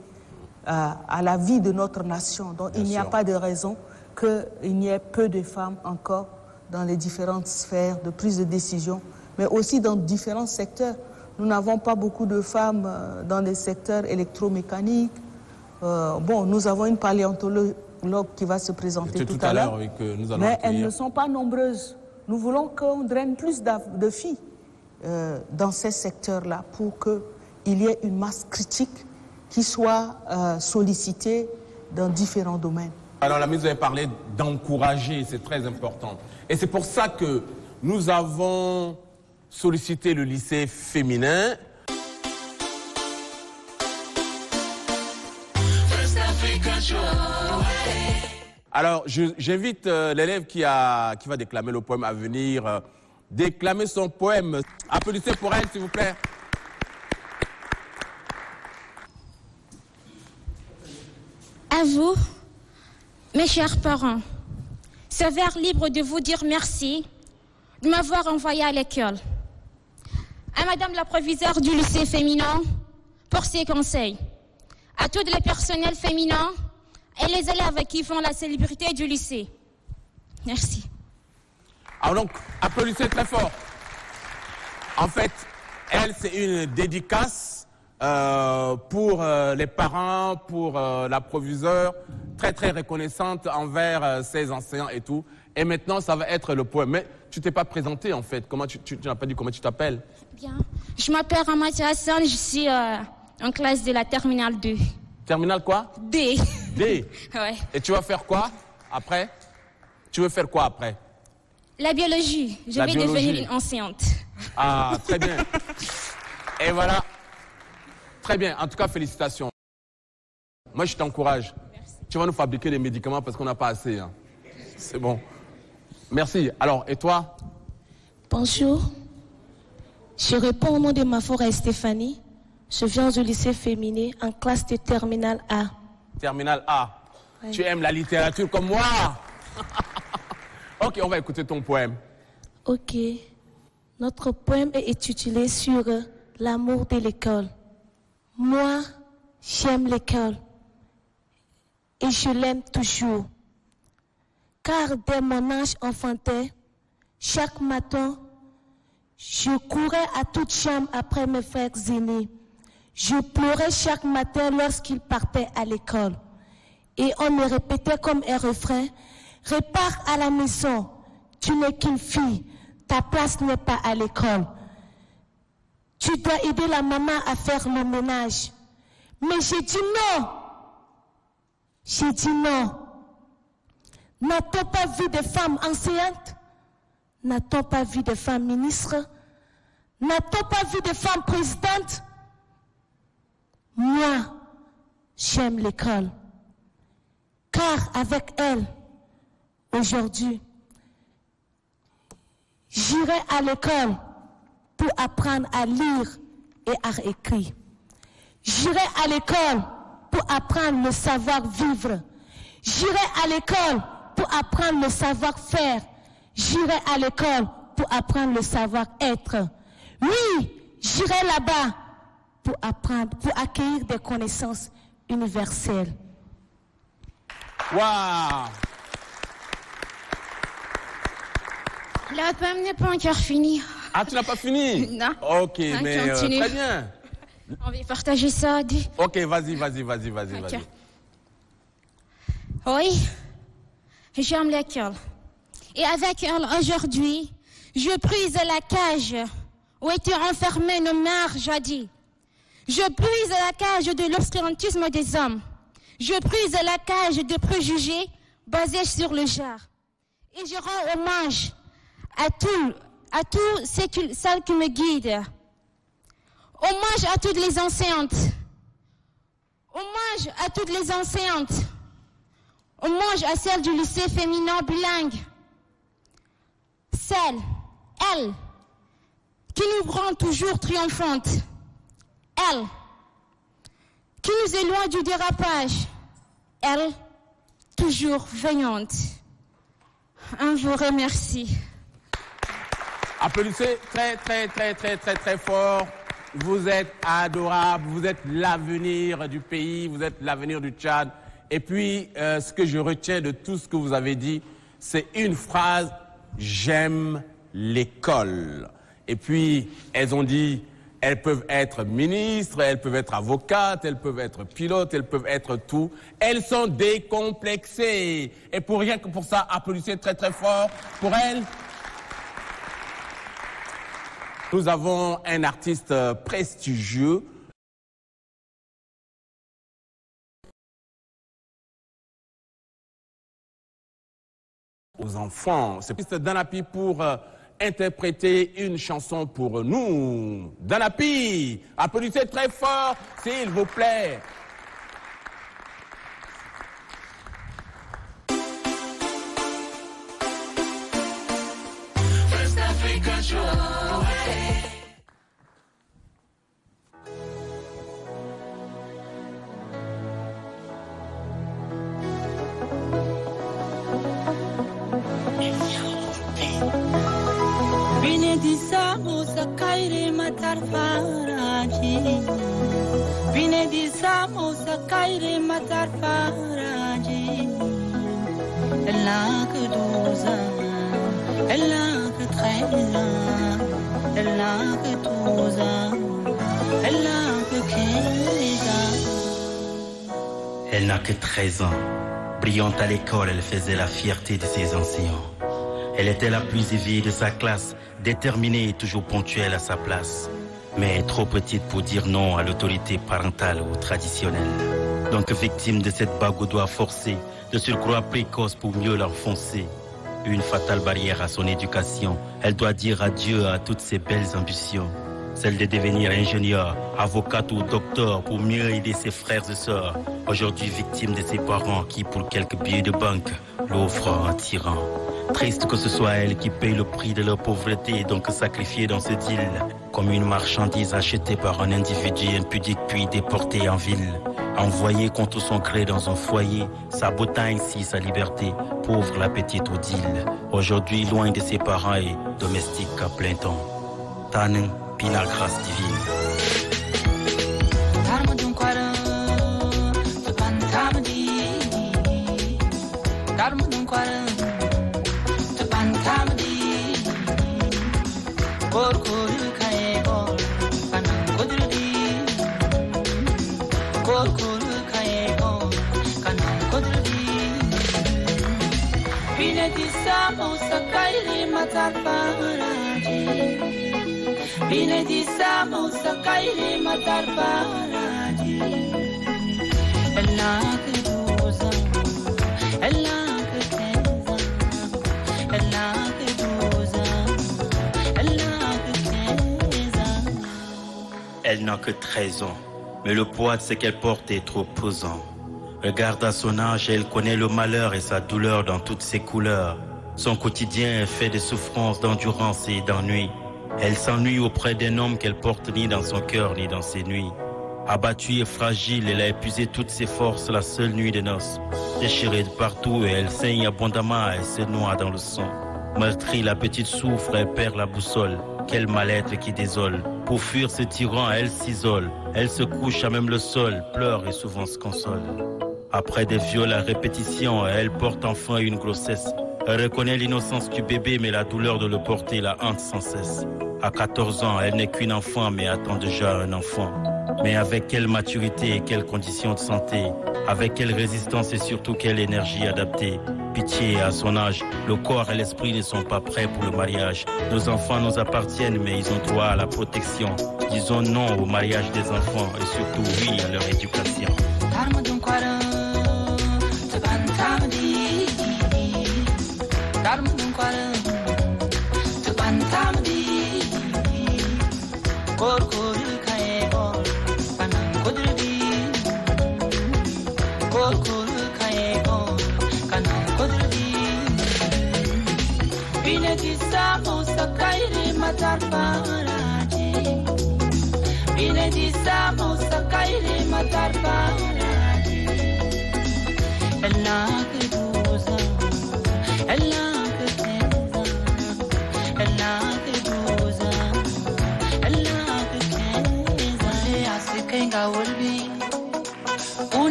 à la vie de notre nation. Donc il n'y a pas de raison qu'il n'y ait peu de femmes encore dans les différentes sphères de prise de décision, mais aussi dans différents secteurs. Nous n'avons pas beaucoup de femmes dans les secteurs électromécaniques. Nous avons une paléontologue qui va se présenter tout à l'heure, mais elles ne sont pas nombreuses. Nous voulons qu'on draine plus de filles dans ces secteurs-là pour qu'il y ait une masse critique qui soit sollicitée dans différents domaines. Alors la ministre avait parlé d'encourager, c'est très important. Et c'est pour ça que nous avons sollicité le lycée féminin. Alors j'invite l'élève qui va déclamer le poème à venir déclamer son poème. Applaudissez pour elle, s'il vous plaît. À vous, mes chers parents, ce vers libre de vous dire merci de m'avoir envoyé à l'école. À Madame la proviseure du lycée féminin pour ses conseils. À tous les personnels féminins et les élèves qui font la célébrité du lycée. Merci. Alors donc, applaudissez très fort. En fait, elle, c'est une dédicace pour les parents, pour la proviseure, très très reconnaissante envers ses enseignants et tout. Et maintenant, ça va être le poème. Mais tu t'es pas présenté en fait. Comment tu n'as pas dit comment tu t'appelles? Bien. Je m'appelle Ramatia Hassan, je suis en classe de la terminale 2. Terminale quoi? D. D. Ouais. Et tu vas faire quoi après? Tu veux faire quoi après? La biologie. Je vais devenir une enseignante. Ah, très bien. Et voilà. Très bien. En tout cas, félicitations. Moi, je t'encourage. Tu vas nous fabriquer des médicaments parce qu'on n'a pas assez. Hein. C'est bon. Merci. Alors, et toi? Bonjour. Je réponds au nom de ma forêt Stéphanie. Je viens du lycée féminin en classe de terminale A. Terminale A. Ouais. Tu aimes la littérature comme moi? Ok, on va écouter ton poème. Ok. Notre poème est intitulé sur l'amour de l'école. Moi, j'aime l'école. Et je l'aime toujours. Car dès mon âge enfantin, chaque matin, je courais à toutes jambes après mes frères aînés. Je pleurais chaque matin lorsqu'ils partaient à l'école. Et on me répétait comme un refrain, « Repars à la maison, tu n'es qu'une fille, ta place n'est pas à l'école. Tu dois aider la maman à faire le ménage. » Mais j'ai dit non. J'ai dit non. N'a-t-on pas vu des femmes enseignantes? N'a-t-on pas vu des femmes ministres? N'a-t-on pas vu des femmes présidentes? Moi, j'aime l'école. Car avec elle, aujourd'hui, j'irai à l'école pour apprendre à lire et à écrire. J'irai à l'école pour apprendre le savoir-vivre. J'irai à l'école pour apprendre le savoir-faire. J'irai à l'école pour apprendre le savoir-être. Oui, j'irai là-bas pour apprendre, pour accueillir des connaissances universelles. Waouh! Le poème n'est pas encore fini. Ah, tu n'as pas fini? Non. Ok, mais très bien. On va partager ça. Ok, vas-y. Oui, j'aime l'école. Et avec elle, aujourd'hui, je brise la cage où étaient enfermées nos mères jadis. Je brise la cage de l'obscurantisme des hommes. Je brise la cage de préjugés basés sur le genre. Et je rends hommage à tous celles qui me guident. Hommage à toutes les enseignantes. Hommage à toutes les enseignantes. Hommage à celles du lycée féminin bilingue. Elles, qui nous rend toujours triomphantes. Elles, qui nous éloignent du dérapage. Elles, toujours veillantes. Je vous remercie. Applaudissez très fort. Vous êtes adorables, vous êtes l'avenir du pays, vous êtes l'avenir du Tchad. Et puis, ce que je retiens de tout ce que vous avez dit, c'est une phrase, j'aime l'école. Et puis, elles ont dit, elles peuvent être ministres, elles peuvent être avocates, elles peuvent être pilotes, elles peuvent être tout. Elles sont décomplexées. Et pour rien que pour ça, applaudissez très fort pour elles. Nous avons un artiste prestigieux. Aux enfants. C'est Danapi pour interpréter une chanson pour nous. Danapi, applaudissez très fort, s'il vous plaît. First African show. Benedisa Musakaire Matarfaraji. Benedisa Musakaire Matarfaraji. Elle n'a que 12 ans, elle n'a que 13 ans, elle n'a que 12 ans, elle n'a que 15 ans. Elle n'a que 13 ans. Brillante à l'école, elle faisait la fierté de ses enseignants. Elle était la plus éveillée de sa classe, déterminée et toujours ponctuelle à sa place. Mais trop petite pour dire non à l'autorité parentale ou traditionnelle. Donc victime de cette bague au doigt forcé, de surcroît précoce pour mieux l'enfoncer. Une fatale barrière à son éducation. Elle doit dire adieu à toutes ses belles ambitions. Celle de devenir ingénieur, avocate ou docteur pour mieux aider ses frères et sœurs. Aujourd'hui victime de ses parents qui, pour quelques billets de banque, l'offrent en tyran. Triste que ce soit elle qui paye le prix de leur pauvreté et donc sacrifiée dans ce deal. Comme une marchandise achetée par un individu impudique puis déportée en ville. Envoyée contre son gré dans un foyer, sabotant ainsi sa liberté, pauvre la petite Odile. Aujourd'hui loin de ses parents et domestique à plein temps. Tanin, puis la grâce divine. Benedisa Musakaire Matarfaraji. Elle n'a que 12 ans, elle n'a que 15 ans, elle n'a que 12 ans. Elle n'a que 13 ans, mais le poids de ce qu'elle porte est trop pesant. Regarde à son âge, elle connaît le malheur et sa douleur dans toutes ses couleurs. Son quotidien est fait de souffrances, d'endurance et d'ennui. Elle s'ennuie auprès d'un homme qu'elle porte ni dans son cœur ni dans ses nuits. Abattue et fragile, elle a épuisé toutes ses forces la seule nuit des noces. Déchirée de partout et elle saigne abondamment, elle se noie dans le sang. Meurtrie, la petite souffre, elle perd la boussole. Quel mal-être qui désole. Pour fuir ce tyran, elle s'isole. Elle se couche à même le sol, pleure et souvent se console. Après des viols à répétition, elle porte enfin une grossesse. Elle reconnaît l'innocence du bébé, mais la douleur de le porter la hante sans cesse. À 14 ans, elle n'est qu'une enfant, mais attend déjà un enfant. Mais avec quelle maturité et quelles conditions de santé, avec quelle résistance et surtout quelle énergie adaptée. Pitié, à son âge, le corps et l'esprit ne sont pas prêts pour le mariage. Nos enfants nous appartiennent, mais ils ont droit à la protection. Disons non au mariage des enfants et surtout oui à leur éducation.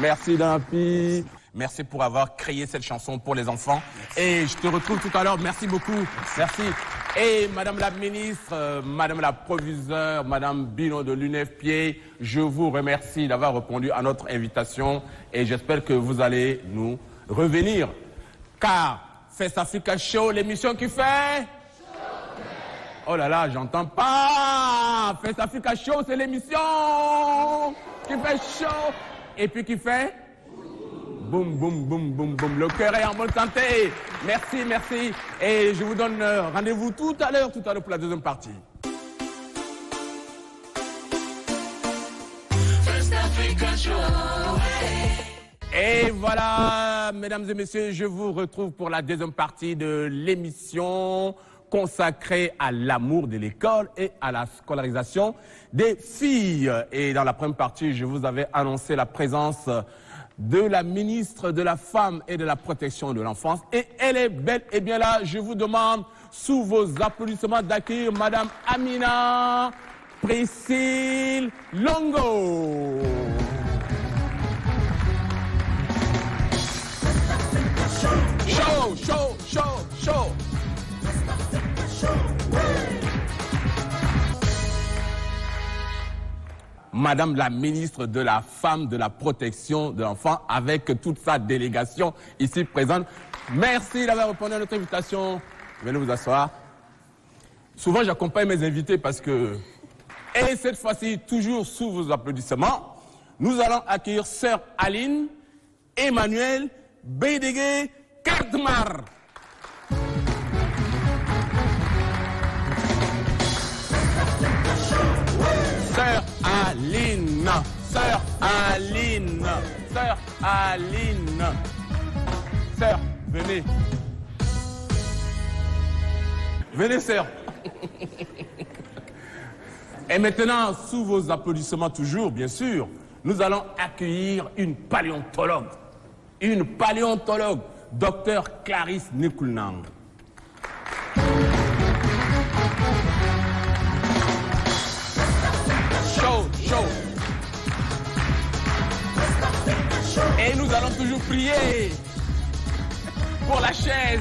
Merci Dampi, merci pour avoir créé cette chanson pour les enfants. Et je te retrouve tout à l'heure, merci beaucoup, merci. Et Madame la Ministre, Madame la Proviseure, Madame Bino de l'UNFPA, je vous remercie d'avoir répondu à notre invitation et j'espère que vous allez nous revenir. Car Fest Africa Show, l'émission qui fait... Oh là là, j'entends pas. Fest Africa Show, c'est l'émission qui fait chaud. Et puis qui fait boum, boum, boum, boum, boum. Le cœur est en bonne santé. Merci, merci. Et je vous donne rendez-vous tout à l'heure pour la deuxième partie. Et voilà, mesdames et messieurs, je vous retrouve pour la deuxième partie de l'émission consacrée à l'amour de l'école et à la scolarisation des filles. Et dans la première partie, je vous avais annoncé la présence de la ministre de la Femme et de la Protection de l'Enfance. Et elle est bel et bien là. Je vous demande, sous vos applaudissements, d'accueillir Madame Amina Priscille Longo. Chaud, chaud, chaud, chaud. Madame la ministre de la Femme, de la Protection de l'Enfant, avec toute sa délégation ici présente. Merci d'avoir répondu à notre invitation. Venez vous asseoir. Souvent, j'accompagne mes invités parce que... Et cette fois-ci, toujours sous vos applaudissements, nous allons accueillir Sœur Aline Emmanuel Bédégué Kartmar. Sœur Aline, Sœur Aline, Sœur Aline. Sœur, venez. Venez, sœur. Et maintenant, sous vos applaudissements toujours, bien sûr, nous allons accueillir une paléontologue. Une paléontologue, Dr Clarisse Nikulnang. allons toujours prier pour la chaise.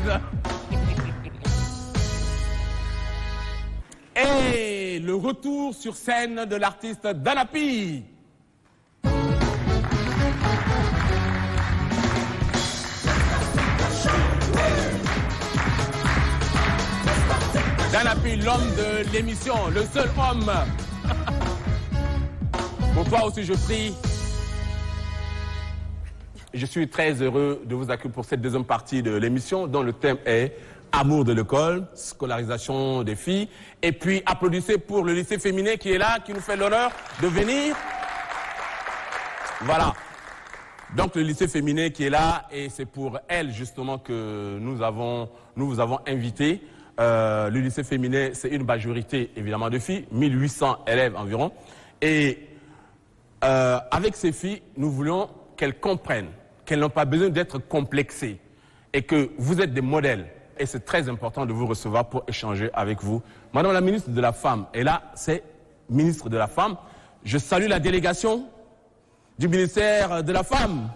Et le retour sur scène de l'artiste Danapi. Danapi, l'homme de l'émission, le seul homme. Pour toi aussi, je prie. Je suis très heureux de vous accueillir pour cette deuxième partie de l'émission dont le thème est Amour de l'école, scolarisation des filles. Et puis, applaudissez pour le lycée féminin qui est là, qui nous fait l'honneur de venir. Voilà. Donc, le lycée féminin qui est là, et c'est pour elle, justement, que nous vous avons invité. Le lycée féminin, c'est une majorité, évidemment, de filles, 1800 élèves environ. Et avec ces filles, nous voulons qu'elles comprennent qu'elles n'ont pas besoin d'être complexées et que vous êtes des modèles. Et c'est très important de vous recevoir pour échanger avec vous. Madame la ministre de la Femme, et là, c'est ministre de la Femme. Je salue la délégation du ministère de la Femme.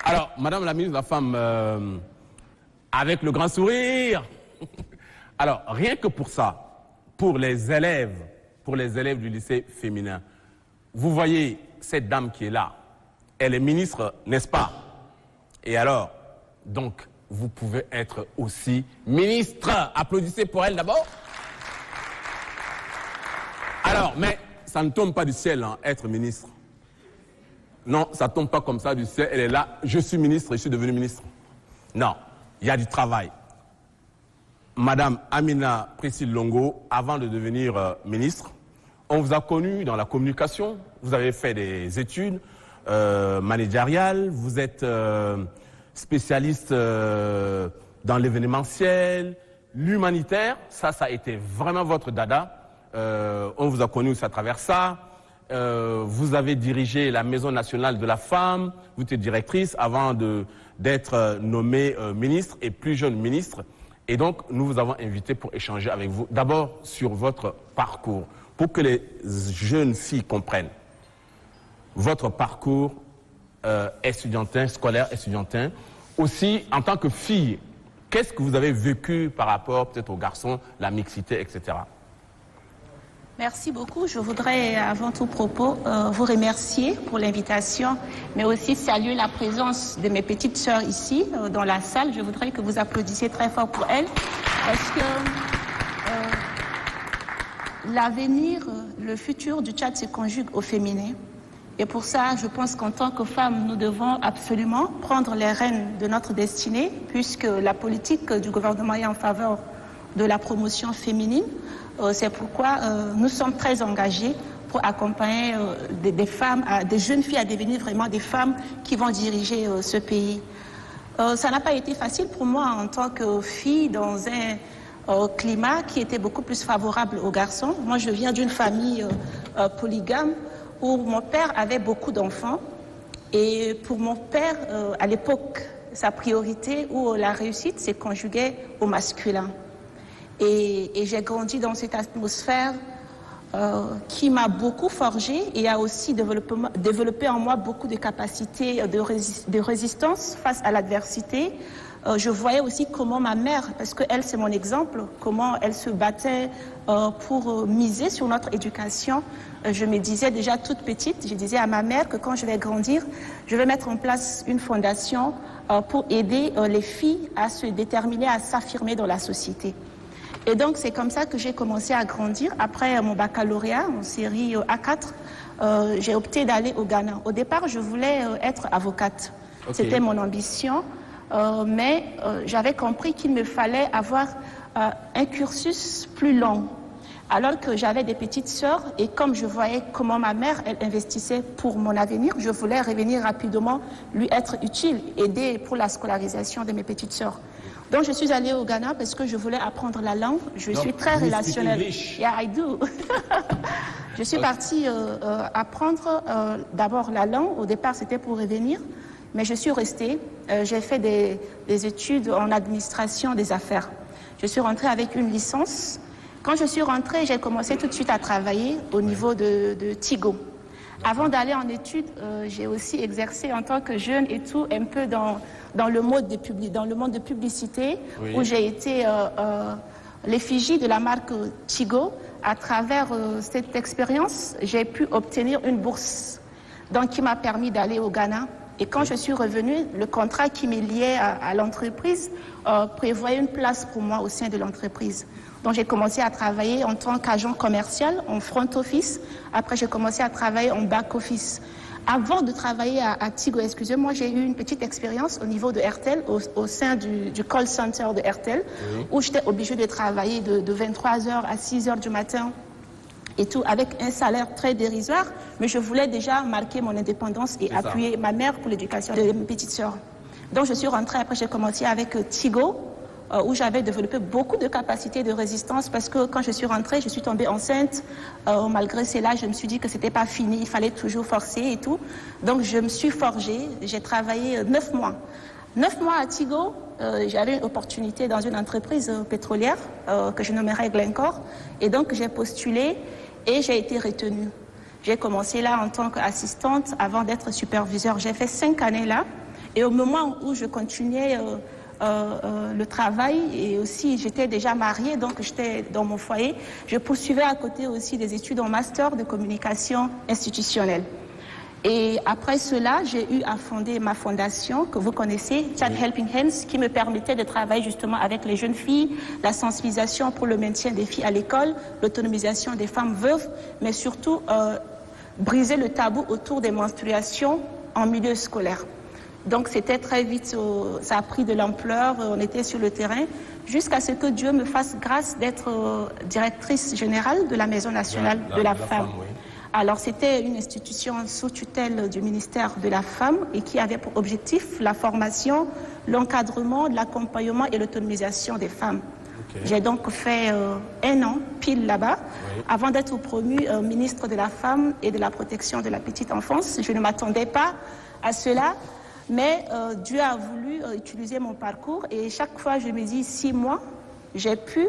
Alors, Madame la ministre de la Femme, avec le grand sourire. Alors, rien que pour ça, pour les élèves du lycée féminin, vous voyez cette dame qui est là, elle est ministre, n'est-ce pas? Et alors, donc, vous pouvez être aussi ministre. Applaudissez pour elle d'abord. Alors, mais ça ne tombe pas du ciel, hein, être ministre. Non, ça ne tombe pas comme ça du ciel. Elle est là, je suis ministre, je suis devenu ministre. Non, il y a du travail. Madame Amina Priscille Longo, avant de devenir ministre, on vous a connu dans la communication, vous avez fait des études managériales, vous êtes spécialiste dans l'événementiel, l'humanitaire, ça a été vraiment votre dada. On vous a connu aussi à travers ça. Vous avez dirigé la Maison nationale de la femme, vous étiez directrice avant d'être nommée ministre et plus jeune ministre. Et donc, nous vous avons invité pour échanger avec vous, d'abord sur votre parcours, pour que les jeunes filles comprennent votre parcours estudiantin, scolaire estudiantin. Aussi, en tant que fille, qu'est-ce que vous avez vécu par rapport peut-être aux garçons, la mixité, etc. Merci beaucoup. Je voudrais, avant tout propos, vous remercier pour l'invitation, mais aussi saluer la présence de mes petites sœurs ici, dans la salle. Je voudrais que vous applaudissiez très fort pour elles, parce que l'avenir, le futur du Tchad se conjugue au féminin. Et pour ça, je pense qu'en tant que femmes, nous devons absolument prendre les rênes de notre destinée, puisque la politique du gouvernement est en faveur de la promotion féminine. C'est pourquoi nous sommes très engagés pour accompagner des femmes, des jeunes filles à devenir vraiment des femmes qui vont diriger ce pays. Ça n'a pas été facile pour moi en tant que fille dans un climat qui était beaucoup plus favorable aux garçons. Moi, je viens d'une famille polygame où mon père avait beaucoup d'enfants. Et pour mon père, à l'époque, sa priorité ou la réussite s'est conjuguée au masculin. Et j'ai grandi dans cette atmosphère qui m'a beaucoup forgée et a aussi développé en moi beaucoup de capacités de résistance face à l'adversité. Je voyais aussi comment ma mère, parce qu'elle c'est mon exemple, comment elle se battait pour miser sur notre éducation. Je me disais déjà toute petite, je disais à ma mère que quand je vais grandir, je vais mettre en place une fondation pour aider les filles à se déterminer, à s'affirmer dans la société. Et donc, c'est comme ça que j'ai commencé à grandir. Après mon baccalauréat, en série A4, j'ai opté d'aller au Ghana. Au départ, je voulais être avocate. Okay. C'était mon ambition. Mais j'avais compris qu'il me fallait avoir un cursus plus long. Alors que j'avais des petites sœurs et comme je voyais comment ma mère, elle investissait pour mon avenir, je voulais revenir rapidement, lui être utile, aider pour la scolarisation de mes petites sœurs. Donc, je suis allée au Ghana parce que je voulais apprendre la langue. Je suis très relationnelle. Yeah, I do. Je suis partie apprendre d'abord la langue. Au départ, c'était pour revenir. Mais je suis restée. J'ai fait des études en administration des affaires. Je suis rentrée avec une licence. Quand je suis rentrée, j'ai commencé tout de suite à travailler au niveau de Tigo. Avant d'aller en études, j'ai aussi exercé en tant que jeune et tout, un peu dans le monde de publicité, où j'ai été l'effigie de la marque Tigo. À travers cette expérience, j'ai pu obtenir une bourse donc, qui m'a permis d'aller au Ghana. Et quand je suis revenue, le contrat qui m'est lié à l'entreprise prévoyait une place pour moi au sein de l'entreprise. Donc j'ai commencé à travailler en tant qu'agent commercial, en front office. Après, j'ai commencé à travailler en back office. Avant de travailler à Tigo, excusez-moi, j'ai eu une petite expérience au niveau de RTL, au sein du call center de RTL, où j'étais obligée de travailler de 23h à 6h du matin et tout, avec un salaire très dérisoire. Mais je voulais déjà marquer mon indépendance et appuyer ma mère pour l'éducation de mes petites sœurs. Donc je suis rentrée, après j'ai commencé avec Tigo, où j'avais développé beaucoup de capacités de résistance parce que quand je suis rentrée, je suis tombée enceinte. Malgré cela, je me suis dit que c'était pas fini, il fallait toujours forcer et tout. Donc je me suis forgée, j'ai travaillé 9 mois. 9 mois à Tigo, j'avais une opportunité dans une entreprise pétrolière que je nommerais Glencore. Et donc j'ai postulé et j'ai été retenue. J'ai commencé là en tant qu'assistante avant d'être superviseur. J'ai fait 5 années là. Et au moment où je continuais le travail et aussi j'étais déjà mariée, donc j'étais dans mon foyer, je poursuivais à côté aussi des études en master de communication institutionnelle. Et après cela, j'ai eu à fonder ma fondation que vous connaissez, Child Helping Hands, qui me permettait de travailler justement avec les jeunes filles, la sensibilisation pour le maintien des filles à l'école, l'autonomisation des femmes veuves, mais surtout briser le tabou autour des menstruations en milieu scolaire. Donc c'était très vite, ça a pris de l'ampleur, on était sur le terrain, jusqu'à ce que Dieu me fasse grâce d'être directrice générale de la Maison nationale de la femme. Alors c'était une institution sous tutelle du ministère de la Femme et qui avait pour objectif la formation, l'encadrement, l'accompagnement et l'autonomisation des femmes. J'ai donc fait 1 an pile là-bas, avant d'être promue ministre de la Femme et de la protection de la petite enfance. Je ne m'attendais pas à cela. Mais Dieu a voulu utiliser mon parcours et chaque fois je me dis 6 mois, j'ai pu,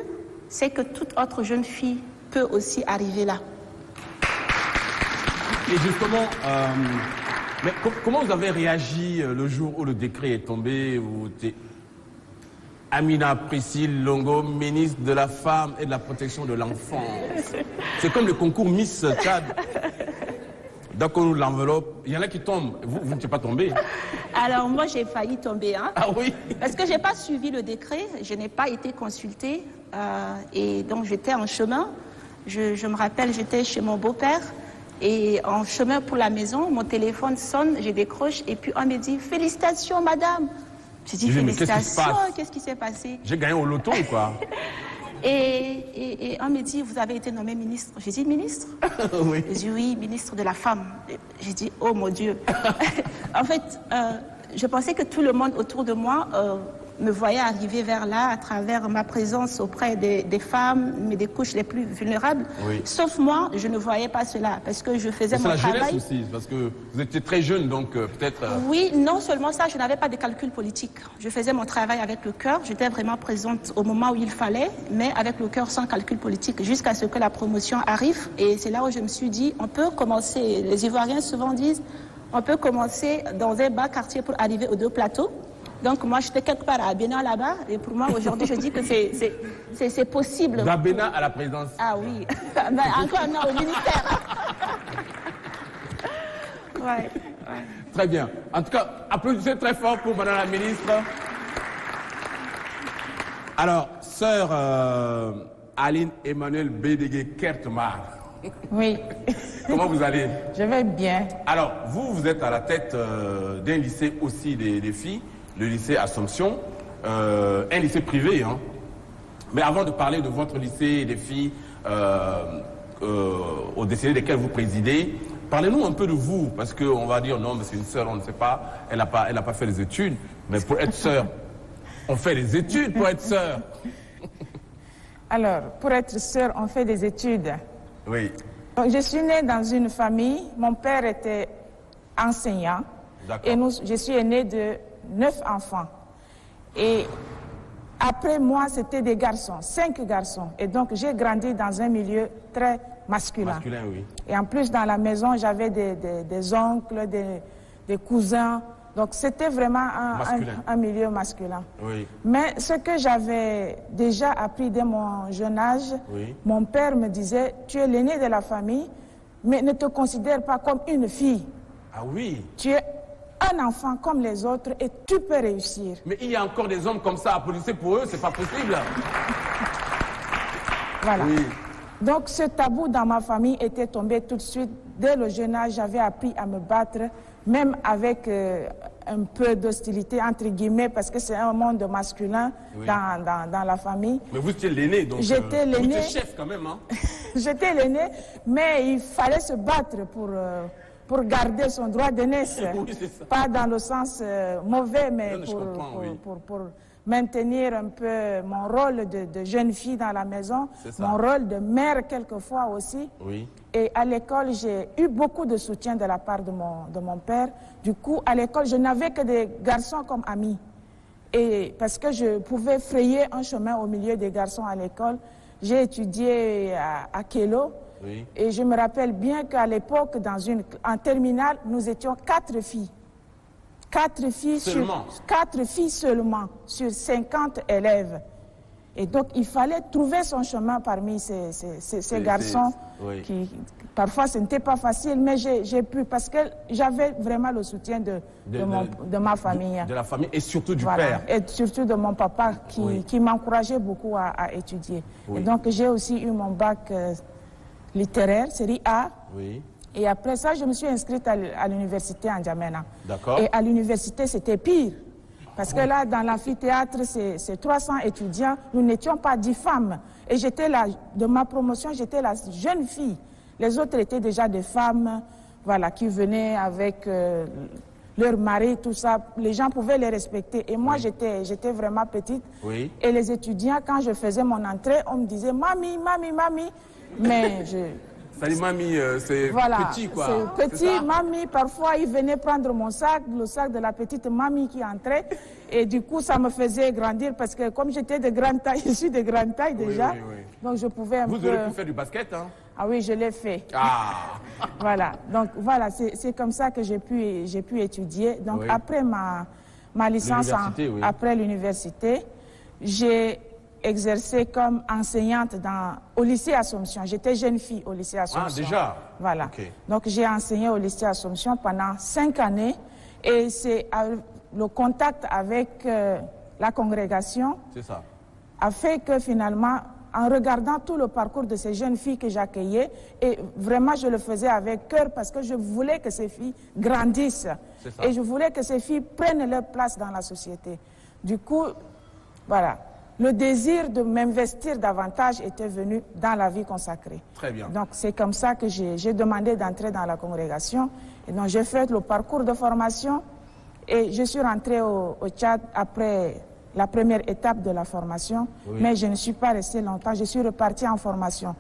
c'est que toute autre jeune fille peut aussi arriver là. Et justement, mais comment vous avez réagi le jour où le décret est tombé, où Amina Priscille Longo, ministre de la Femme et de la Protection de l'Enfance? C'est comme le concours Miss Tchad. Donc on l'enveloppe, il y en a qui tombent. Vous n'êtes pas tombé? Alors moi j'ai failli tomber. Hein, ah oui? Parce que je n'ai pas suivi le décret, je n'ai pas été consultée. Et donc j'étais en chemin. Je me rappelle, j'étais chez mon beau-père. Et en chemin pour la maison, mon téléphone sonne, je décroche. Et puis on me dit, félicitations madame. J'ai dit, félicitations, qu'est-ce qui s'est passé? J'ai gagné au loto ou quoi? Et on me dit, vous avez été nommé ministre. J'ai dit, ministre? Oui. J'ai dit, oui, ministre de la Femme. J'ai dit, oh mon Dieu. En fait, je pensais que tout le monde autour de moi me voyait arriver vers là à travers ma présence auprès des femmes, mais des couches les plus vulnérables. Oui. Sauf moi, je ne voyais pas cela parce que je faisais mon travail. C'est la jeunesse aussi, parce que vous étiez très jeune, donc peut-être... Oui, non seulement ça, je n'avais pas de calcul politique. Je faisais mon travail avec le cœur, j'étais vraiment présente au moment où il fallait, mais avec le cœur sans calcul politique, jusqu'à ce que la promotion arrive. Et c'est là où je me suis dit, on peut commencer, les Ivoiriens souvent disent, on peut commencer dans un bas quartier pour arriver aux 2 plateaux. Donc moi, j'étais quelque part à Bénin là-bas, et pour moi, aujourd'hui, je dis que c'est possible. De Bénin à la présidence. Ah oui, mais encore non, au ministère. Ouais. Très bien. En tout cas, applaudissez très fort pour Madame la ministre. Alors, sœur Aline Emmanuel Bédégué Kertemar. Oui. Comment vous allez? Je vais bien. Alors, vous êtes à la tête d'un lycée aussi des filles, le lycée Assomption, un lycée privé. Hein. Mais avant de parler de votre lycée des filles, au décennies desquelles vous présidez, parlez-nous un peu de vous, parce qu'on va dire non, mais c'est une sœur, on ne sait pas, elle n'a pas fait les études, mais pour être sœur, on fait les études pour être sœur. Alors, pour être sœur, on fait des études. Oui. Donc, je suis née dans une famille, mon père était enseignant, et je suis aînée de 9 enfants. Et après moi, c'était des garçons, 5 garçons. Et donc, j'ai grandi dans un milieu très masculin. Masculin, oui. Et en plus, dans la maison, j'avais des oncles, des cousins. Donc, c'était vraiment un milieu masculin. Oui. Mais ce que j'avais déjà appris dès mon jeune âge, oui. Mon père me disait, tu es l'aîné de la famille, mais ne te considère pas comme une fille. Ah oui. Tu es un enfant comme les autres et tu peux réussir. Mais il y a encore des hommes comme ça à policer pour eux, c'est pas possible. Voilà. Oui. Donc ce tabou dans ma famille était tombé tout de suite. Dès le jeune âge, j'avais appris à me battre, même avec un peu d'hostilité, entre guillemets, parce que c'est un monde masculin oui. dans la famille. Mais vous étiez l'aîné, donc j'étais l'aîné. Vous étiez chef quand même, hein? J'étais l'aîné, mais il fallait se battre pour garder son droit d'aînesse. Oui, pas dans le sens mauvais, mais pour maintenir un peu mon rôle de jeune fille dans la maison, mon rôle de mère quelquefois aussi. Oui. Et à l'école, j'ai eu beaucoup de soutien de la part de mon père. Du coup, à l'école, je n'avais que des garçons comme amis. Et parce que je pouvais frayer un chemin au milieu des garçons à l'école, j'ai étudié à Kélo. Oui. Et je me rappelle bien qu'à l'époque, en terminale, nous étions 4 filles. 4 filles seulement sur 50 élèves. Et donc, il fallait trouver son chemin parmi ces garçons. Oui. Qui, parfois, ce n'était pas facile, mais j'ai pu, parce que j'avais vraiment le soutien de ma famille. De la famille et surtout du père. Et surtout de mon papa qui m'encourageait beaucoup à étudier. Oui. Et donc, j'ai aussi eu mon bac littéraire, série A. Oui. Et après ça, je me suis inscrite à l'université en N'Djamena. D'accord. Et à l'université, c'était pire. Parce que là, dans l'amphithéâtre, c'est 300 étudiants. Nous n'étions pas 10 femmes. Et j'étais là, de ma promotion, j'étais la jeune fille. Les autres étaient déjà des femmes, voilà, qui venaient avec leur mari, tout ça. Les gens pouvaient les respecter. Et moi, oui. j'étais vraiment petite. Oui. Et les étudiants, quand je faisais mon entrée, on me disait « Mami, mami, mami ». Mais Salut mamie, c'est petit quoi. C'est petit, mamie, parfois il venait prendre mon sac, le sac de la petite mamie qui entrait. Et du coup, ça me faisait grandir parce que comme j'étais de grande taille, je suis de grande taille déjà. Oui, oui, oui. Donc je pouvais Vous aurez pu faire du basket, hein? Ah oui, je l'ai fait. Ah. Voilà, donc voilà, c'est comme ça que j'ai pu étudier. Donc oui. après ma licence, après l'université, j'ai exercé comme enseignante au lycée Assomption. J'étais jeune fille au lycée Assomption. Ah, déjà? Voilà. Okay. Donc, j'ai enseigné au lycée Assomption pendant 5 années. Et c'est le contact avec la congrégation a fait que finalement, en regardant tout le parcours de ces jeunes filles que j'accueillais, et vraiment, je le faisais avec cœur parce que je voulais que ces filles grandissent. Et je voulais que ces filles prennent leur place dans la société. Du coup, voilà. Le désir de m'investir davantage était venu dans la vie consacrée. Très bien. Donc c'est comme ça que j'ai demandé d'entrer dans la congrégation. Et donc j'ai fait le parcours de formation et je suis rentrée au Tchad après la première étape de la formation. Oui. Mais je ne suis pas restée longtemps, je suis repartie en formation.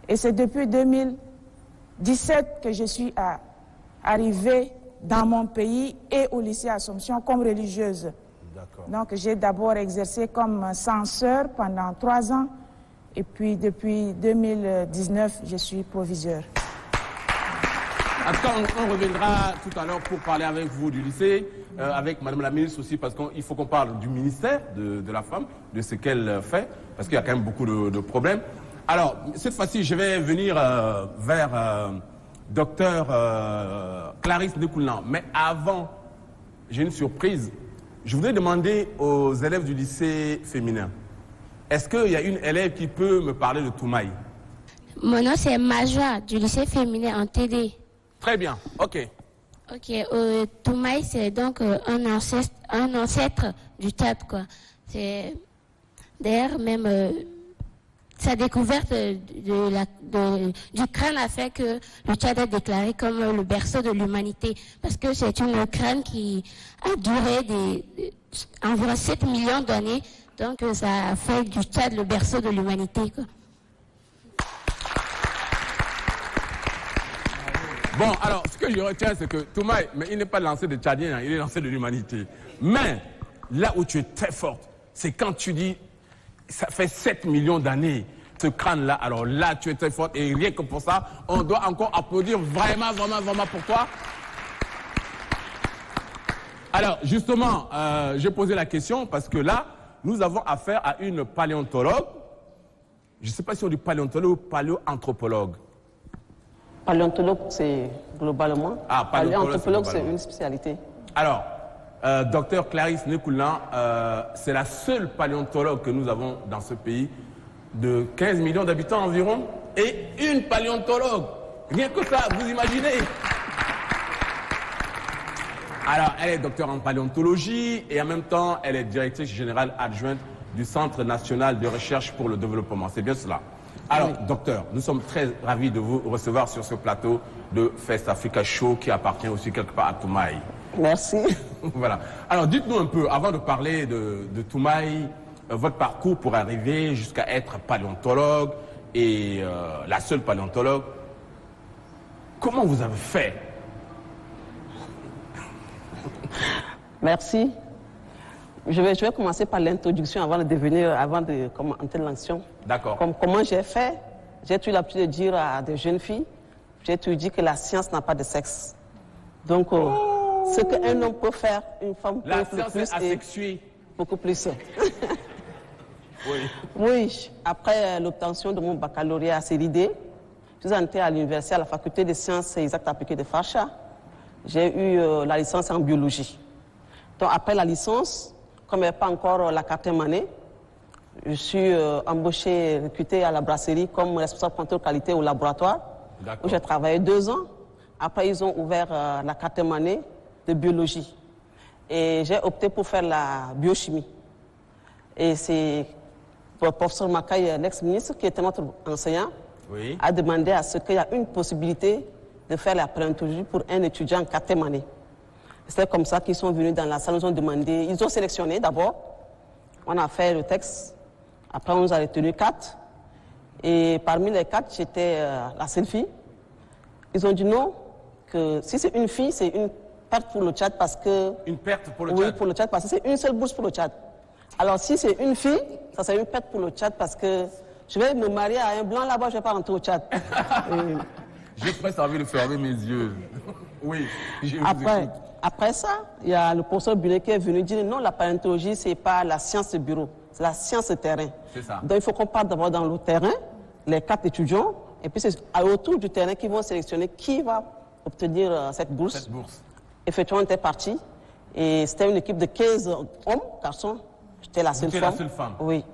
Et c'est depuis 2017 que je suis arrivée dans mon pays et au lycée Assomption comme religieuse. Donc j'ai d'abord exercé comme censeur pendant 3 ans et puis depuis 2019, je suis proviseur. On reviendra tout à l'heure pour parler avec vous du lycée, avec Madame la ministre aussi, parce qu'il faut qu'on parle du ministère de la femme, de ce qu'elle fait, parce qu'il y a quand même beaucoup de problèmes. Alors, cette fois-ci, je vais venir vers docteur Clarisse Ndekoulan. Mais avant, j'ai une surprise. Je voudrais demander aux élèves du lycée féminin, est-ce qu'il y a une élève qui peut me parler de Toumaï? Mon nom c'est Majwa du lycée féminin en TD. Très bien, ok. Ok, Toumaï c'est donc un ancêtre du Tchad, quoi. C'est d'ailleurs même sa découverte du crâne a fait que le Tchad est déclaré comme le berceau de l'humanité. Parce que c'est une crâne qui a duré environ 7 millions d'années. Donc ça a fait du Tchad le berceau de l'humanité, quoi. Bon, alors, ce que je retiens, c'est que Toumaï, mais il n'est pas lancé de Tchadien, il est lancé de l'humanité. Mais, là où tu es très forte, c'est quand tu dis, ça fait 7 millions d'années. ce crâne-là, alors là, tu es très forte et rien que pour ça, on doit encore applaudir vraiment, vraiment, vraiment pour toi. Alors, justement, j'ai posé la question parce que là, nous avons affaire à une paléontologue. Je ne sais pas si on dit paléontologue ou paléoanthropologue. Paléontologue, c'est globalement. Ah, paléoanthropologue, c'est une spécialité. Alors, docteur Clarisse Nekoulan, c'est la seule paléontologue que nous avons dans ce pays de 15 millions d'habitants environ et une paléontologue. Rien que ça, vous imaginez? Alors, elle est docteur en paléontologie et en même temps, elle est directrice générale adjointe du Centre national de recherche pour le développement. C'est bien cela. Alors, docteur, nous sommes très ravis de vous recevoir sur ce plateau de Fest Africa Show qui appartient aussi quelque part à Toumaï. Merci. Voilà. Alors, dites-nous un peu, avant de parler de Toumaï, votre parcours pour arriver jusqu'à être paléontologue et la seule paléontologue, comment vous avez fait? Merci. Je vais commencer par l'introduction avant de entrer dans l'action. D'accord. Comment j'ai fait? J'ai eu l'habitude de dire à des jeunes filles, j'ai toujours dit que la science n'a pas de sexe. Donc, ce qu'un homme peut faire, une femme peut faire plus asexuée. Beaucoup plus. Oui. Oui, après l'obtention de mon baccalauréat à CELIDE, je suis entrée à l'université, à la faculté des sciences exactes appliquées de Facha. J'ai eu la licence en biologie. Donc après la licence, comme il n'y avait pas encore la 4e année, je suis embauchée, recrutée à la brasserie comme responsable contrôle qualité au laboratoire, où j'ai travaillé 2 ans. Après, ils ont ouvert la 4e année de biologie. Et j'ai opté pour faire la biochimie. Et c'est le professeur Makaï, l'ex-ministre, qui était notre enseignant, a demandé à ce qu'il y ait une possibilité de faire la paléontologie pour un étudiant en 4e année. C'est comme ça qu'ils sont venus dans la salle, ils ont demandé, ils ont sélectionné d'abord, on a fait le texte, après on nous a retenu 4, et parmi les 4, j'étais la seule fille. Ils ont dit non, que si c'est une fille, c'est une perte pour le Tchad parce que... Une perte pour le Tchad? Oui, pour le Tchad, parce que c'est une seule bourse pour le Tchad. Alors si c'est une fille, ça c'est une perte pour le Tchad parce que je vais me marier à un blanc là-bas, je ne vais pas rentrer au Tchad. J'ai presque envie de fermer mes yeux. Oui, après ça, il y a le professeur Bunet qui est venu dire non, la paléontologie, ce n'est pas la science de bureau, c'est la science de terrain. C'est ça. Donc il faut qu'on parte d'abord dans le terrain, les 4 étudiants, et puis c'est autour du terrain qu'ils vont sélectionner qui va obtenir cette bourse. Effectivement, on était partis, et c'était une équipe de 15 hommes, garçons, j'étais la seule femme. Oui.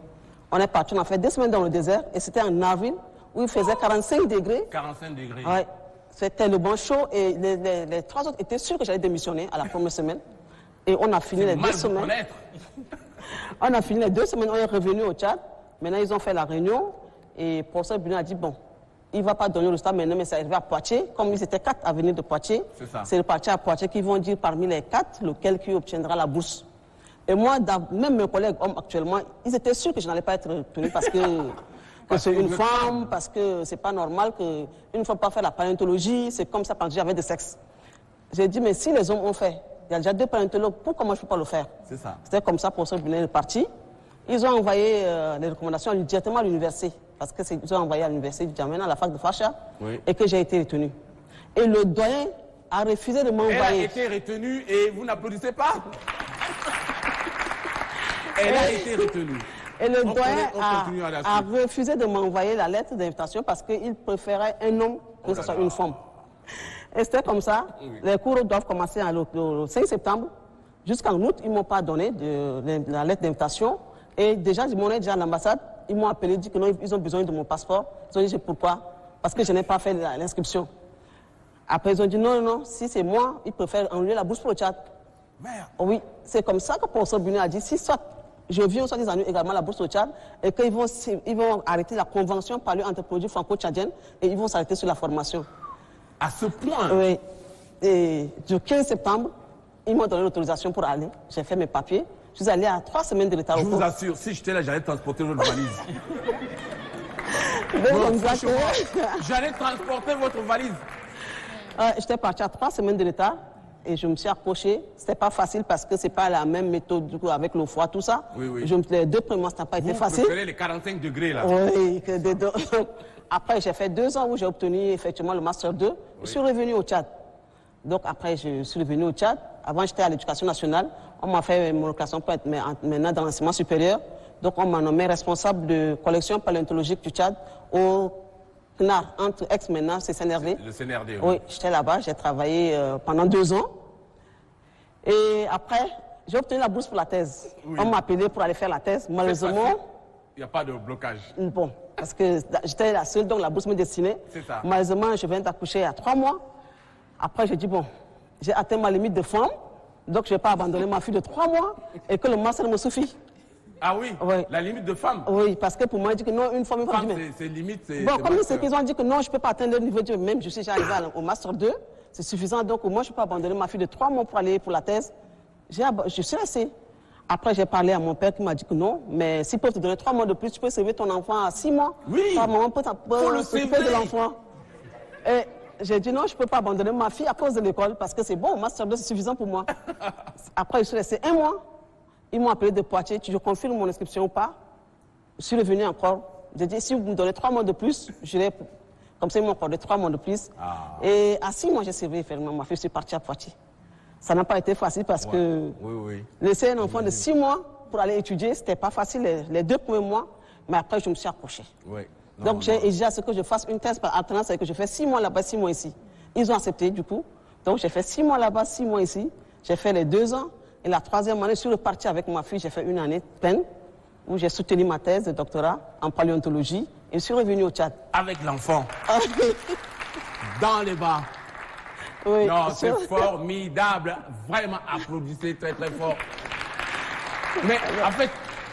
On est partis, on a fait 2 semaines dans le désert, et c'était en avril, où il faisait 45 degrés. 45 degrés. Ouais. C'était le bon chaud et les 3 autres étaient sûrs que j'allais démissionner à la première semaine. Et on a fini les 2 semaines. On a fini les 2 semaines, on est revenu au Tchad. Maintenant, ils ont fait la réunion et le professeur Bruno a dit, bon, il ne va pas donner le stade maintenant, mais ça arrive à Poitiers. Comme ils étaient 4 à venir de Poitiers, c'est reparti à Poitiers qui vont dire parmi les 4, lequel qui obtiendra la bourse. Et moi, même mes collègues hommes actuellement, ils étaient sûrs que je n'allais pas être retenu parce que... c'est une femme, parce que c'est pas normal qu'une femme ne peut pas faire la paléontologie, c'est comme ça quand j'avais de sexe. J'ai dit, mais si les hommes ont fait, il y a déjà 2 paléontologues, pourquoi moi je ne peux pas le faire? C'est ça. C'était comme ça pour ça que je parti. Ils ont envoyé les recommandations directement à l'université, parce qu'ils ont envoyé à l'université du Djamena, à la fac de Facha, et que j'ai été retenu. Et le doyen a refusé de m'envoyer. Elle a été retenue et vous n'applaudissez pas? Elle a été retenue. Et le doyen a refusé de m'envoyer la lettre d'invitation parce qu'il préférait un homme que ce soit une femme. Et c'était comme ça. Les cours doivent commencer le 5 septembre. Jusqu'en août, ils ne m'ont pas donné la lettre d'invitation. Et déjà, je m'en ai déjà à l'ambassade. Ils m'ont appelé, dit qu'ils ont besoin de mon passeport. Ils ont dit pourquoi? Parce que je n'ai pas fait l'inscription. Après, ils ont dit non, si c'est moi, ils préfèrent enlever la bourse pour le Tchad. Merde. Oui, c'est comme ça que le professeur Bunet a dit, si soit je viens, soit ils annulent également la bourse au Tchad et qu'ils vont arrêter la convention par l'entreprise franco-tchadienne et ils vont s'arrêter sur la formation. À ce point? Oui. Et du 15 septembre, ils m'ont donné l'autorisation pour aller. J'ai fait mes papiers. Je suis allé à 3 semaines de retard. Je vous assure, si j'étais là, j'allais transporter votre valise. Bon, j'allais transporter votre valise. J'étais parti à 3 semaines de retard. et je me suis accrochée. C'était pas facile parce que c'est pas la même méthode du coup, avec le foie, tout ça. Oui, oui. Les 2 premiers mois, ça n'a pas été facile. Vous préférez les 45 degrés, là? Oui. Après, j'ai fait 2 ans où j'ai obtenu effectivement le Master 2. Oui. Je suis revenue au Tchad. Donc après, je suis revenue au Tchad. Avant, j'étais à l'Éducation nationale. On m'a fait mon location pour être maintenant dans l'enseignement supérieur. Donc on m'a nommé responsable de collection paléontologique du Tchad au CNAR, entre ex maintenant, c'est CNRD. Le CNRD, oui. Oui, j'étais là-bas, j'ai travaillé pendant 2 ans. Et après, j'ai obtenu la bourse pour la thèse. Oui. On m'a appelé pour aller faire la thèse. Malheureusement... Il n'y a pas de blocage. Bon, parce que j'étais la seule, donc la bourse me destinait. C'est ça. Malheureusement, je viens d'accoucher à 3 mois. Après, j'ai dit, bon, j'ai atteint ma limite de femme, donc je ne vais pas abandonner ma fille de 3 mois et que le master me suffit. Ah oui, oui, la limite de femme? Oui, parce que pour moi, il dit que non, une femme, c'est limite. Bon, comme c'est qu'ils ont dit que non, je ne peux pas atteindre le niveau de... Même je suis arrivé au Master 2, c'est suffisant. Donc moi, je ne peux pas abandonner ma fille de 3 mois pour aller pour la thèse. Je suis restée. Après, j'ai parlé à mon père qui m'a dit que non, mais s'ils peuvent te donner 3 mois de plus, tu peux sauver ton enfant à 6 mois. Oui, ta maman peut s'occuper de l'enfant. Et j'ai dit non, je ne peux pas abandonner ma fille à cause de l'école, parce que c'est bon, Master 2, c'est suffisant pour moi. Après, je suis restée 1 mois. Ils m'ont appelé de Poitiers, je confirme mon inscription ou pas. Je suis revenu encore. J'ai dit, si vous me donnez 3 mois de plus, j'irai. Comme ça, ils m'ont accordé 3 mois de plus. Ah. Et à 6 mois, j'ai servi fermement ma fille, je suis partie à Poitiers. Ça n'a pas été facile parce que laisser un enfant de 6 mois pour aller étudier, c'était pas facile les 2 premiers mois, mais après, je me suis accrochée. Donc, j'ai exigé à ce que je fasse une thèse par alternance et que je fais 6 mois là-bas, 6 mois ici. Ils ont accepté, du coup. Donc, j'ai fait 6 mois là-bas, 6 mois ici. J'ai fait les 2 ans. Et la 3e année, je suis reparti avec ma fille, j'ai fait 1 année pleine, où j'ai soutenu ma thèse de doctorat en paléontologie, et je suis revenu au Tchad. Avec l'enfant. Dans les bras. Oui. Non, c'est formidable. Vraiment, applaudissez très très fort. Mais en fait,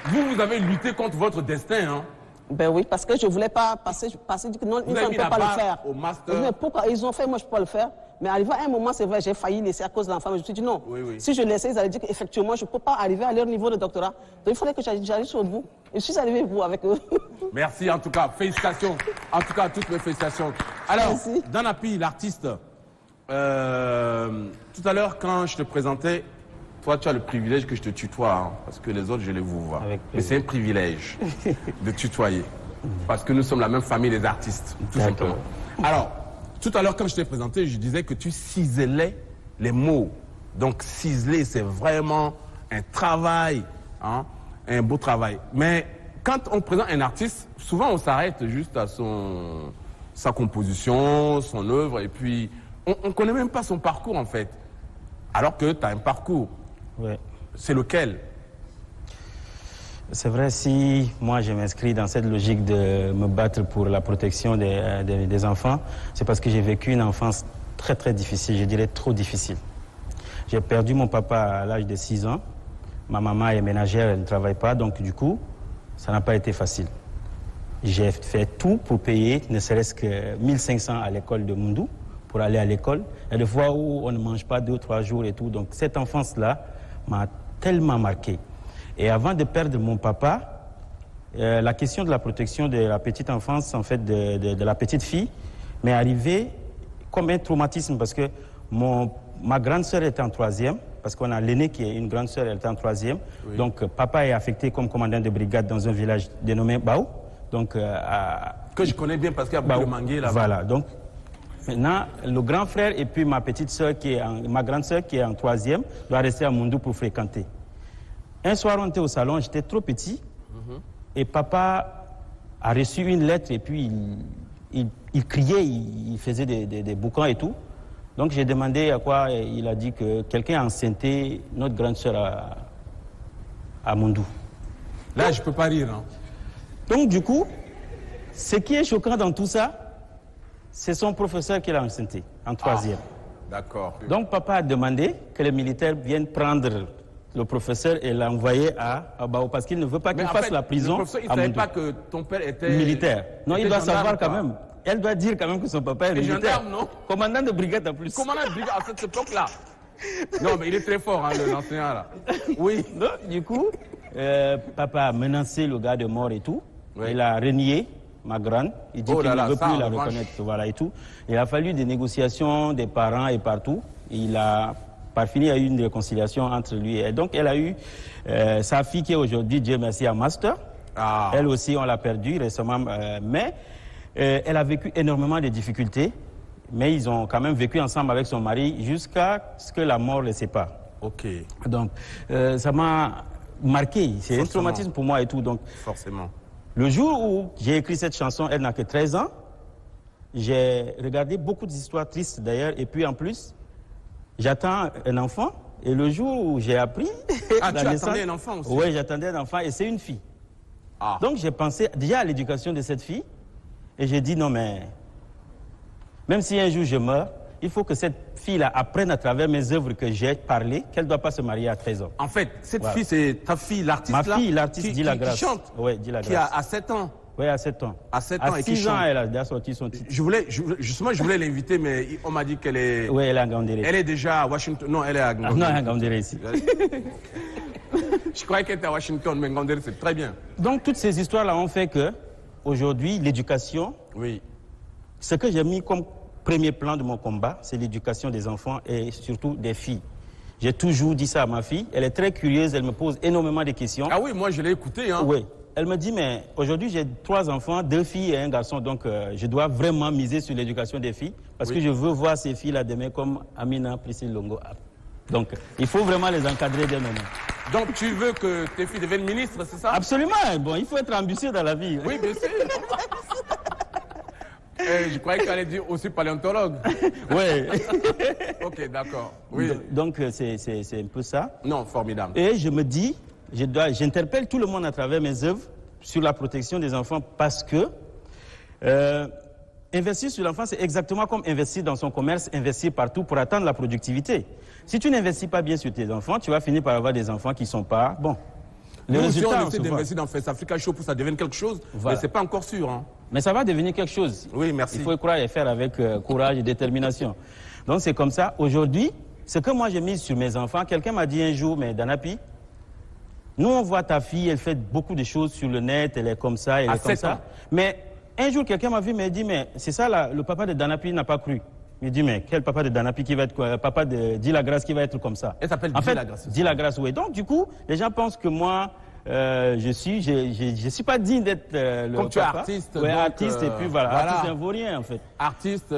vous avez lutté contre votre destin, hein? Ben oui, parce que je ne voulais pas passer que non, une femme ne peut pas le faire. Au master. Mais pourquoi ils ont fait, moi je ne peux pas le faire. Mais arrivé à un moment, c'est vrai, j'ai failli laisser à cause de l'enfant. Mais je me suis dit non. Si je laissais, ils allaient dire qu'effectivement, je ne peux pas arriver à leur niveau de doctorat. Donc il fallait que j'arrive au bout. Et je suis arrivé au bout avec eux. Merci en tout cas, félicitations. En tout cas, toutes mes félicitations. Alors, Danapi, l'artiste, tout à l'heure, quand je te présentais, toi, tu as le privilège que je te tutoie, hein, parce que les autres, je les vous vois. Mais c'est un privilège de tutoyer, parce que nous sommes la même famille des artistes, tout simplement. Alors, tout à l'heure, quand je t'ai présenté, je disais que tu ciselais les mots. Donc, ciseler, c'est vraiment un travail, hein, un beau travail. Mais quand on présente un artiste, souvent, on s'arrête juste à sa composition, son œuvre, et puis on ne connaît même pas son parcours, en fait. Alors que tu as un parcours. Ouais. C'est lequel? C'est vrai, si moi je m'inscris dans cette logique de me battre pour la protection des enfants, c'est parce que j'ai vécu une enfance très très difficile, je dirais trop difficile. J'ai perdu mon papa à l'âge de 6 ans. Ma maman est ménagère, elle ne travaille pas, donc du coup, ça n'a pas été facile. J'ai fait tout pour payer, ne serait-ce que 1500 à l'école de Moundou, pour aller à l'école. Il y a des fois où on ne mange pas 2 ou 3 jours et tout. Donc cette enfance-là m'a tellement marqué. Et avant de perdre mon papa, la question de la protection de la petite enfance, en fait, de la petite fille, m'est arrivée comme un traumatisme parce que ma grande sœur était en 3e, parce qu'on a l'aînée qui est une grande sœur, elle était en 3e. Oui. Donc papa est affecté comme commandant de brigade dans un village dénommé Bao. Donc, que je connais bien parce qu'il y a beaucoup de manguiers là-bas. Voilà, donc maintenant, le grand frère et puis ma petite sœur, ma grande sœur qui est en 3e, doit rester à Moundou pour fréquenter. Un soir, on était au salon, j'étais trop petit, et papa a reçu une lettre et puis il criait, il faisait des boucans et tout. Donc j'ai demandé à quoi, il a dit que quelqu'un a enceinté notre grande sœur à Moundou. Là, je ne peux pas rire. Hein. Donc du coup, ce qui est choquant dans tout ça, c'est son professeur qui l'a enceinté, en 3e. D'accord. Donc papa a demandé que les militaires viennent prendre le professeur et l'envoyer à Bao, parce qu'il ne veut pas qu'il fasse la prison. Le professeur, il ne savait pas que ton père était militaire. Non, il doit savoir quand même. Elle doit dire quand même que son papa est militaire. Gendarme, non? Commandant de brigade en plus. Commandant de brigade à cette époque-là. Non, mais il est très fort, hein, l'enseignant là. Oui. Non, du coup, papa a menacé le gars de mort et tout. Oui. Il a renié ma grande. Il dit qu'il ne veut plus la reconnaître. Voilà, et tout. Il a fallu des négociations des parents et partout. Il a par finir, il y a eu une réconciliation entre lui et elle. Donc, elle a eu sa fille qui est aujourd'hui, Dieu merci, en master. Ah. Elle aussi, on l'a perdue récemment, mais elle a vécu énormément de difficultés. Mais ils ont quand même vécu ensemble avec son mari jusqu'à ce que la mort les sépare. Ok. Donc, ça m'a marqué. C'est un traumatisme pour moi et tout. Donc, forcément. Le jour où j'ai écrit cette chanson, elle n'a que 13 ans, j'ai regardé beaucoup d'histoires tristes d'ailleurs. Et puis en plus, j'attends un enfant. Et le jour où j'ai appris... Ah, tu attendais un enfant aussi? Oui, j'attendais un enfant et c'est une fille. Ah. Donc j'ai pensé déjà à l'éducation de cette fille. Et j'ai dit non mais... Même si un jour je meurs, il faut que cette fille-là apprenne à travers mes œuvres que j'ai parlé qu'elle ne doit pas se marier à 13 ans. En fait, cette fille, c'est ta fille, l'artiste là? Ma fille, l'artiste Dila Grace. Qui chante? Oui, Dila Grace. Qui a 7 ans? Oui, à 7 ans. À 7 ans à et qui chante. À 6 ans, elle a déjà sorti son titre. Justement, je voulais l'inviter, mais on m'a dit qu'elle est... Oui, elle est à Ngandéré. Elle est déjà à Washington. Non, elle est à Ngandéré. Non, elle est à Ngandéré ici. Je croyais qu'elle était à Washington, mais Ngandéré, c'est très bien. Donc, toutes ces histoires-là ont fait que, aujourd'hui, l'éducation... Oui. Ce que j'ai mis comme premier plan de mon combat, c'est l'éducation des enfants et surtout des filles. J'ai toujours dit ça à ma fille. Elle est très curieuse, elle me pose énormément de questions. Ah oui, moi je l'ai écoutée. Hein. Oui. Elle me dit, mais aujourd'hui j'ai 3 enfants, 2 filles et un garçon, donc je dois vraiment miser sur l'éducation des filles parce que je veux voir ces filles-là demain comme Amina, Priscille Longo. Donc il faut vraiment les encadrer dès maintenant. Donc tu veux que tes filles deviennent ministres, c'est ça? Absolument. Bon, il faut être ambitieux dans la vie. Oui, bien sûr. Je croyais qu'elle allait dire aussi paléontologue. Oui. Ok, d'accord. Oui. Donc, c'est un peu ça. Non, formidable. Et je me dis, j'interpelle tout le monde à travers mes œuvres sur la protection des enfants parce que investir sur l'enfant, c'est exactement comme investir dans son commerce, investir partout pour atteindre la productivité. Si tu n'investis pas bien sur tes enfants, tu vas finir par avoir des enfants qui ne sont pas bons. Si on essaie d'investir dans Face Africa Show pour que ça devienne quelque chose, voilà. Mais ce n'est pas encore sûr. Hein. Mais ça va devenir quelque chose. Oui, merci. Il faut y croire et faire avec courage et détermination. Donc c'est comme ça. Aujourd'hui, ce que moi j'ai mis sur mes enfants, quelqu'un m'a dit un jour, mais Danapi, nous on voit ta fille, elle fait beaucoup de choses sur le net, elle est comme ça, elle est comme ça. Mais un jour, quelqu'un m'a vu, m'a dit, mais c'est ça, là, le papa de Danapi n'a pas cru. Il me dit, mais quel papa de Danapi qui va être, papa de Dila Grace qui va être comme ça? Elle s'appelle Dila Grace. Dila Grace, oui. Donc, du coup, les gens pensent que moi, je suis pas digne d'être le comme papa. tu es artiste. Oui, artiste, et puis voilà. Artiste, ça ne vaut rien, en fait. Artiste,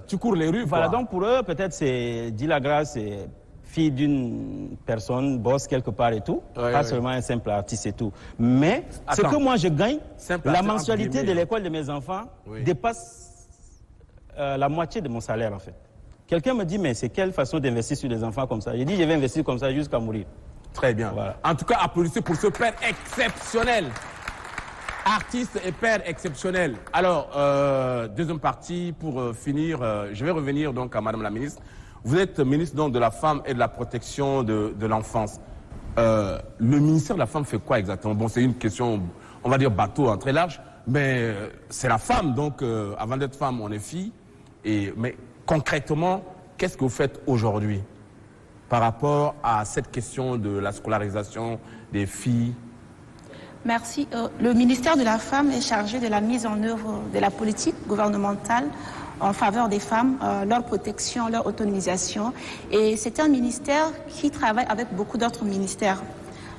tu cours les rues, voilà, quoi. donc pour eux, peut-être c'est Dila Grace, c'est fille d'une personne, boss quelque part et tout. Ouais, pas seulement un simple artiste et tout. Mais ce que moi je gagne, la mensualité de l'école de mes enfants dépasse la moitié de mon salaire, en fait. Quelqu'un me dit, mais c'est quelle façon d'investir sur des enfants comme ça? J'ai dit, je vais investir comme ça jusqu'à mourir. Très bien. Voilà. En tout cas, applaudissez pour ce père exceptionnel. Artiste et père exceptionnel. Alors, deuxième partie, pour finir, je vais revenir donc à Madame la ministre. Vous êtes ministre donc, de la Femme et de la Protection de l'Enfance. Le ministère de la Femme fait quoi exactement? Bon, c'est une question, on va dire bateau, hein, très large, mais c'est la femme, donc avant d'être femme, on est fille. Mais concrètement, qu'est-ce que vous faites aujourd'hui par rapport à cette question de la scolarisation des filles? Merci. Le ministère de la Femme est chargé de la mise en œuvre de la politique gouvernementale en faveur des femmes, leur protection, leur autonomisation. Et c'est un ministère qui travaille avec beaucoup d'autres ministères.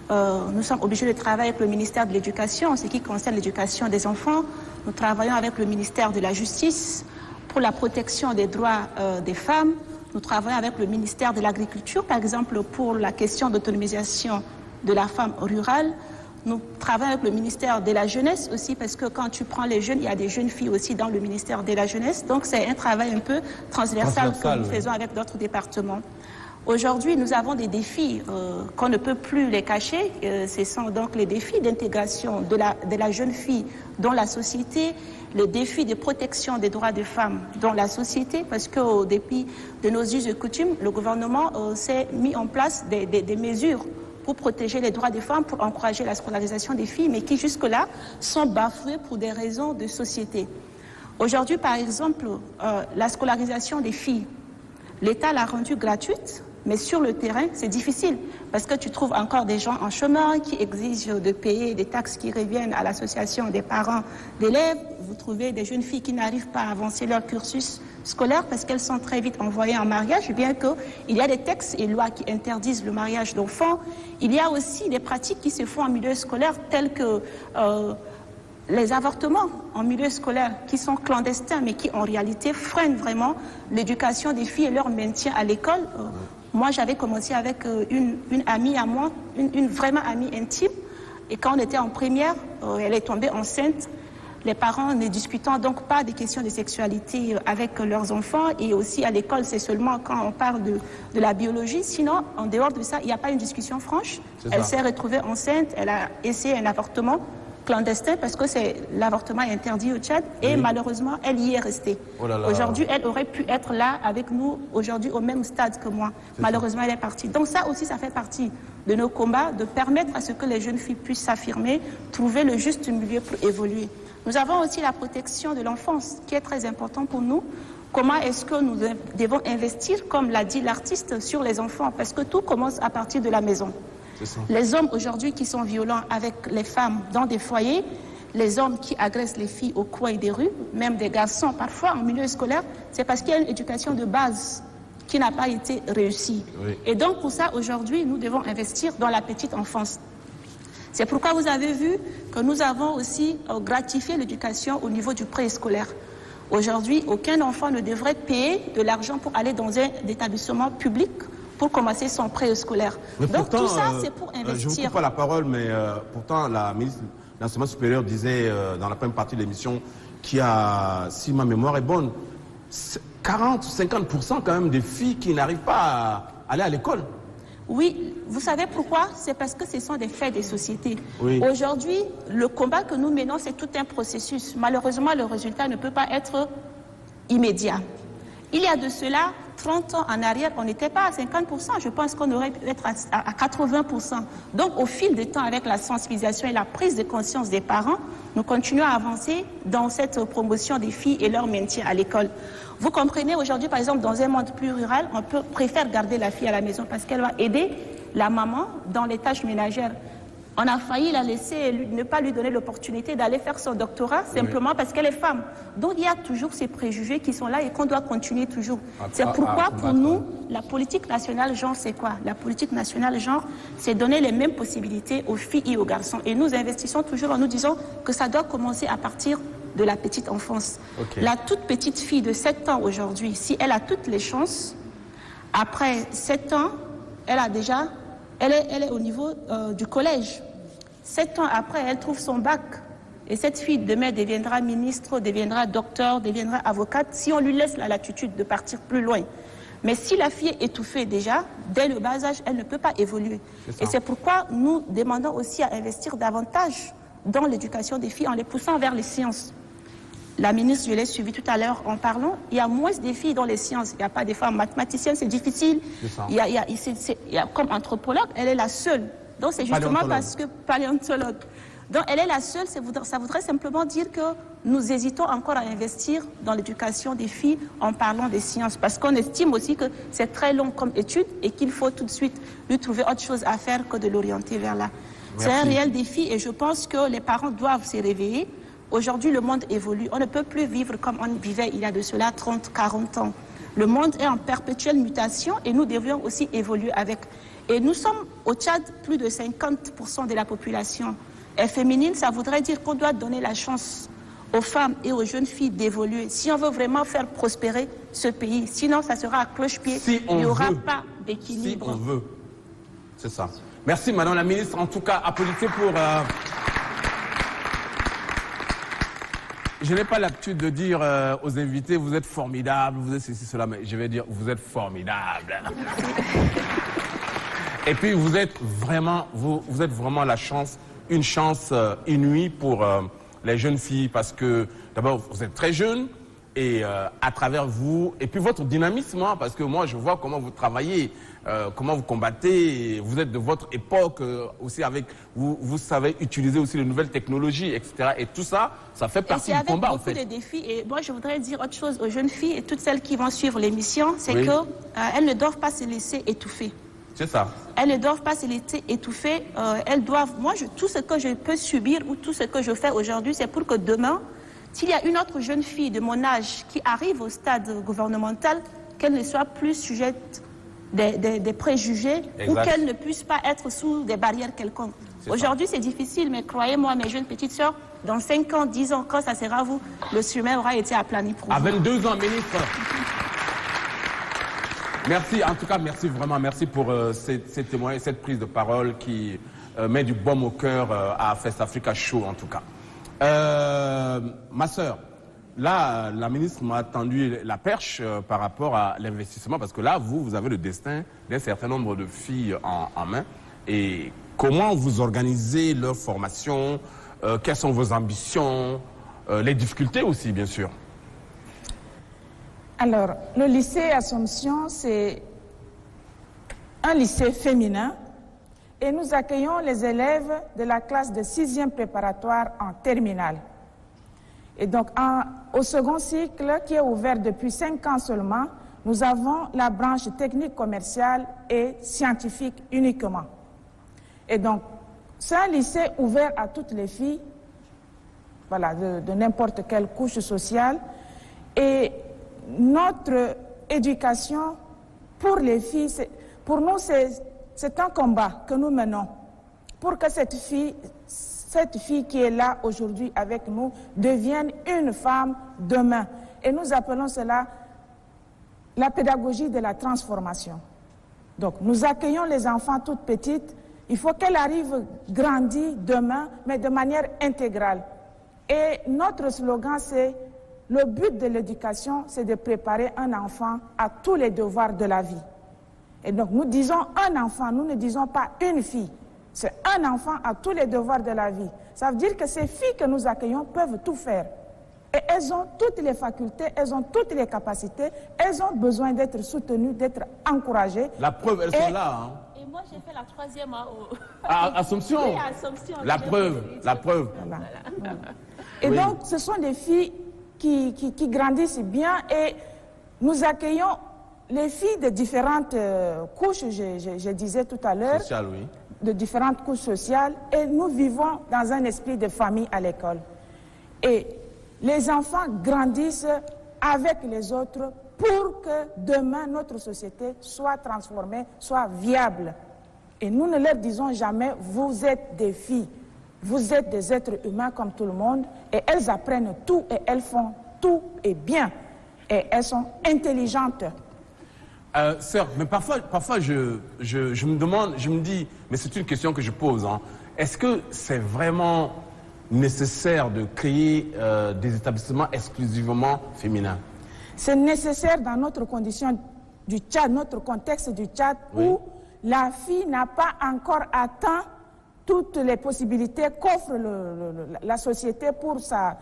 Nous sommes obligés de travailler avec le ministère de l'Éducation en ce qui concerne l'éducation des enfants. Nous travaillons avec le ministère de la Justice pour la protection des droits des femmes. Nous travaillons avec le ministère de l'Agriculture, par exemple, pour la question d'autonomisation de la femme rurale. Nous travaillons avec le ministère de la Jeunesse aussi, parce que quand tu prends les jeunes, il y a des jeunes filles aussi dans le ministère de la Jeunesse. Donc c'est un travail un peu transversal que nous faisons avec d'autres départements. Aujourd'hui, nous avons des défis qu'on ne peut plus les cacher. Ce sont donc les défis d'intégration de la jeune fille dans la société, les défis de protection des droits des femmes dans la société, parce qu'au dépit de nos us et coutumes, le gouvernement s'est mis en place des mesures pour protéger les droits des femmes, pour encourager la scolarisation des filles, mais qui jusque-là sont bafouées pour des raisons de société. Aujourd'hui, par exemple, la scolarisation des filles, l'État l'a rendue gratuite, mais sur le terrain, c'est difficile, parce que tu trouves encore des gens en chemin qui exigent de payer des taxes qui reviennent à l'association des parents d'élèves. Vous trouvez des jeunes filles qui n'arrivent pas à avancer leur cursus scolaire parce qu'elles sont très vite envoyées en mariage, bien qu'il y a des textes et lois qui interdisent le mariage d'enfants. Il y a aussi des pratiques qui se font en milieu scolaire telles que les avortements en milieu scolaire qui sont clandestins mais qui en réalité freinent vraiment l'éducation des filles et leur maintien à l'école. Moi, j'avais commencé avec une amie à moi, une vraiment amie intime. Et quand on était en première, elle est tombée enceinte. Les parents ne discutant donc pas des questions de sexualité avec leurs enfants. Et aussi à l'école, c'est seulement quand on parle de la biologie. Sinon, en dehors de ça, il n'y a pas une discussion franche. Elle s'est retrouvée enceinte, elle a essayé un avortement clandestin parce que l'avortement est interdit au Tchad et malheureusement, elle y est restée. Aujourd'hui, elle aurait pu être là avec nous, aujourd'hui au même stade que moi. Malheureusement, elle est partie. Donc ça aussi, ça fait partie de nos combats, de permettre à ce que les jeunes filles puissent s'affirmer, trouver le juste milieu pour évoluer. Nous avons aussi la protection de l'enfance qui est très important pour nous. Comment est-ce que nous devons investir, comme l'a dit l'artiste, sur les enfants? Parce que tout commence à partir de la maison. Les hommes aujourd'hui qui sont violents avec les femmes dans des foyers, les hommes qui agressent les filles au coin des rues, même des garçons parfois en milieu scolaire, c'est parce qu'il y a une éducation de base qui n'a pas été réussie. Et donc pour ça, aujourd'hui, nous devons investir dans la petite enfance. C'est pourquoi vous avez vu que nous avons aussi gratifié l'éducation au niveau du préscolaire. Aujourd'hui, aucun enfant ne devrait payer de l'argent pour aller dans un établissement public pour commencer son préscolaire. Donc pourtant, tout ça, c'est pour investir. Je ne vous coupe pas la parole, mais pourtant la ministre de l'Enseignement supérieur disait dans la première partie de l'émission qu'il y a, si ma mémoire est bonne, 40 ou 50% quand même des filles qui n'arrivent pas à aller à l'école. Oui, vous savez pourquoi? C'est parce que ce sont des faits des sociétés. Aujourd'hui, le combat que nous menons, c'est tout un processus. Malheureusement, le résultat ne peut pas être immédiat. Il y a de cela 30 ans en arrière, on n'était pas à 50%. Je pense qu'on aurait pu être à 80%. Donc, au fil du temps, avec la sensibilisation et la prise de conscience des parents, nous continuons à avancer dans cette promotion des filles et leur maintien à l'école. Vous comprenez, aujourd'hui, par exemple, dans un monde plus rural, on préfère garder la fille à la maison parce qu'elle va aider la maman dans les tâches ménagères. On a failli la laisser, ne pas lui donner l'opportunité d'aller faire son doctorat simplement parce qu'elle est femme. Donc il y a toujours ces préjugés qui sont là et qu'on doit continuer toujours. C'est pourquoi pour nous, la politique nationale genre, c'est quoi? La politique nationale genre, c'est donner les mêmes possibilités aux filles et aux garçons. Et nous investissons toujours en nous disant que ça doit commencer à partir de la petite enfance. La toute petite fille de 7 ans aujourd'hui, si elle a toutes les chances, après 7 ans, elle est au niveau du collège. 7 ans après, elle trouve son bac. Et cette fille, demain, deviendra ministre, deviendra docteur, deviendra avocate, si on lui laisse la latitude de partir plus loin. Mais si la fille est étouffée déjà, dès le bas âge, elle ne peut pas évoluer. Et c'est pourquoi nous demandons aussi à investir davantage dans l'éducation des filles en les poussant vers les sciences. La ministre, je l'ai suivie tout à l'heure en parlant, il y a moins de filles dans les sciences. Il n'y a pas de femmes mathématiciennes, c'est difficile. Il y a comme anthropologue, elle est la seule. Donc c'est justement parce que paléontologue. Donc elle est la seule, ça voudrait simplement dire que nous hésitons encore à investir dans l'éducation des filles en parlant des sciences. Parce qu'on estime aussi que c'est très long comme étude et qu'il faut tout de suite lui trouver autre chose à faire que de l'orienter vers là. C'est un réel défi et je pense que les parents doivent se réveiller. Aujourd'hui, le monde évolue. On ne peut plus vivre comme on vivait il y a de cela 30, 40 ans. Le monde est en perpétuelle mutation et nous devions aussi évoluer avec. Et nous sommes au Tchad, plus de 50% de la population est féminine. Ça voudrait dire qu'on doit donner la chance aux femmes et aux jeunes filles d'évoluer. Si on veut vraiment faire prospérer ce pays, sinon ça sera à cloche-pied. Il n'y aura pas d'équilibre. Si on veut. C'est ça. Merci, Madame la Ministre. En tout cas, applaudissez pour... Je n'ai pas l'habitude de dire aux invités, vous êtes formidables, vous êtes ceci, cela, mais je vais dire, vous êtes formidables. Et puis, vous êtes vraiment la chance, une chance inouïe pour les jeunes filles, parce que, d'abord, vous êtes très jeunes, et à travers vous, et puis votre dynamisme, hein, parce que moi, je vois comment vous travaillez, comment vous combattez, vous êtes de votre époque aussi avec, vous savez utiliser aussi les nouvelles technologies, etc. Et tout ça, ça fait partie du combat en fait. C'est avec beaucoup de défis. Et moi, je voudrais dire autre chose aux jeunes filles et toutes celles qui vont suivre l'émission, c'est qu'elles ne doivent pas se laisser étouffer. C'est ça. Elles ne doivent pas se laisser étouffer. Elles doivent, tout ce que je peux subir ou tout ce que je fais aujourd'hui, c'est pour que demain, s'il y a une autre jeune fille de mon âge qui arrive au stade gouvernemental, qu'elle ne soit plus sujette des préjugés ou qu'elle ne puisse pas être sous des barrières quelconques. Aujourd'hui, c'est difficile, mais croyez-moi, mes jeunes petites sœurs, dans 5 ans, 10 ans, quand ça sera vous, le chemin aura été aplani pour vous. À 22 ans, ministre. Merci, en tout cas, merci vraiment, merci pour ces témoignages, cette prise de parole qui met du baume au cœur à Fest Africa Show, en tout cas. Ma sœur, là, la ministre m'a tendu la perche par rapport à l'investissement, parce que là, vous avez le destin d'un certain nombre de filles en main. Et comment vous organisez leur formation, quelles sont vos ambitions, les difficultés aussi, bien sûr? Alors, le lycée Assomption, c'est un lycée féminin et nous accueillons les élèves de la classe de 6e préparatoire en terminale. Et donc, au second cycle, qui est ouvert depuis 5 ans seulement, nous avons la branche technique commerciale et scientifique uniquement. Et donc, c'est un lycée ouvert à toutes les filles, voilà, de n'importe quelle couche sociale. Et notre éducation pour les filles, pour nous, c'est un combat que nous menons pour que cette fille qui est là aujourd'hui avec nous devienne une femme demain. Et nous appelons cela la pédagogie de la transformation. Donc, nous accueillons les enfants toutes petites. Il faut qu'elles arrivent grandies demain, mais de manière intégrale. Et notre slogan, c'est le but de l'éducation, c'est de préparer un enfant à tous les devoirs de la vie. Et donc, nous disons un enfant, nous ne disons pas une fille. C'est un enfant à tous les devoirs de la vie. Ça veut dire que ces filles que nous accueillons peuvent tout faire. Et elles ont toutes les facultés, elles ont toutes les capacités, elles ont besoin d'être soutenues, d'être encouragées. La preuve, elles sont là. Hein. Et moi, j'ai fait la 3e à Assomption. Oui, à Assomption. La preuve. Voilà. Et oui. Donc, ce sont des filles qui grandissent bien et nous accueillons les filles de différentes couches, je disais tout à l'heure, oui. De différentes couches sociales, et nous vivons dans un esprit de famille à l'école. Et les enfants grandissent avec les autres pour que demain notre société soit transformée, soit viable. Et nous ne leur disons jamais, vous êtes des filles, vous êtes des êtres humains comme tout le monde, et elles apprennent tout et elles font tout et bien. Et elles sont intelligentes. Sœur, mais parfois je me demande, je me dis, mais c'est une question que je pose, hein, est-ce que c'est vraiment nécessaire de créer des établissements exclusivement féminins? C'est nécessaire dans notre condition du Tchad, notre contexte du Tchad, oui, où la fille n'a pas encore atteint toutes les possibilités qu'offre la société pour sa...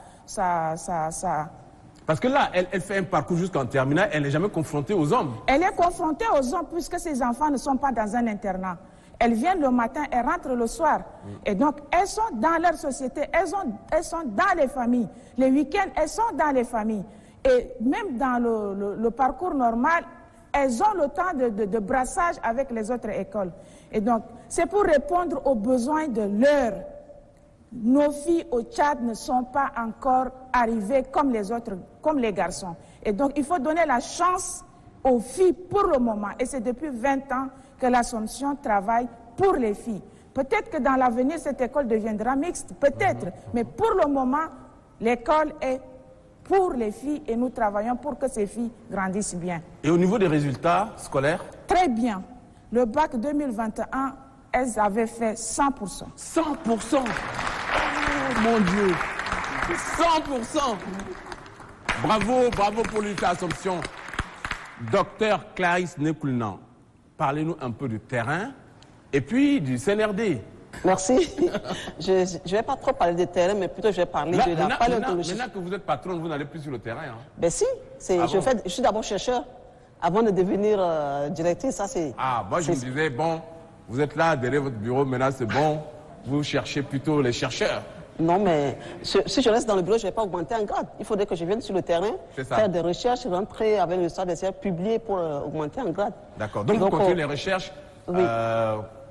Parce que là, elle fait un parcours jusqu'en terminale, elle n'est jamais confrontée aux hommes. Elle est confrontée aux hommes puisque ses enfants ne sont pas dans un internat. Elles viennent le matin, elles rentrent le soir. Et donc, elles sont dans leur société, elles sont dans les familles. Les week-ends, elles sont dans les familles. Et même dans le parcours normal, elles ont le temps de brassage avec les autres écoles. Et donc, c'est pour répondre aux besoins de l'heure. Nos filles au Tchad ne sont pas encore arrivées comme les autres, comme les garçons. Et donc, il faut donner la chance aux filles pour le moment. Et c'est depuis 20 ans que l'Assomption travaille pour les filles. Peut-être que dans l'avenir, cette école deviendra mixte, peut-être. Mais pour le moment, l'école est pour les filles et nous travaillons pour que ces filles grandissent bien. Et au niveau des résultats scolaires? Très bien. Le bac 2021, elles avaient fait 100%. 100%? Oh mon Dieu! 100%! Bravo, bravo pour l'unité Assomption. Docteur Clarisse Nekoulnan, parlez-nous un peu du terrain et puis du CNRD. Merci. Je ne vais pas trop parler du terrain, mais plutôt je vais parler de la paléontologie. Maintenant que vous êtes patronne, vous n'allez plus sur le terrain. Hein? Ben si, je suis d'abord chercheur. Avant de devenir directrice, ça c'est... Ah, moi je me disais, bon, vous êtes là derrière votre bureau, maintenant c'est bon, vous cherchez plutôt les chercheurs. Non, mais si je reste dans le bureau, je ne vais pas augmenter en grade. Il faudrait que je vienne sur le terrain, faire des recherches, rentrer avec le stade des serres, publier pour augmenter en grade. D'accord. Donc vous continuez les recherches. Oui.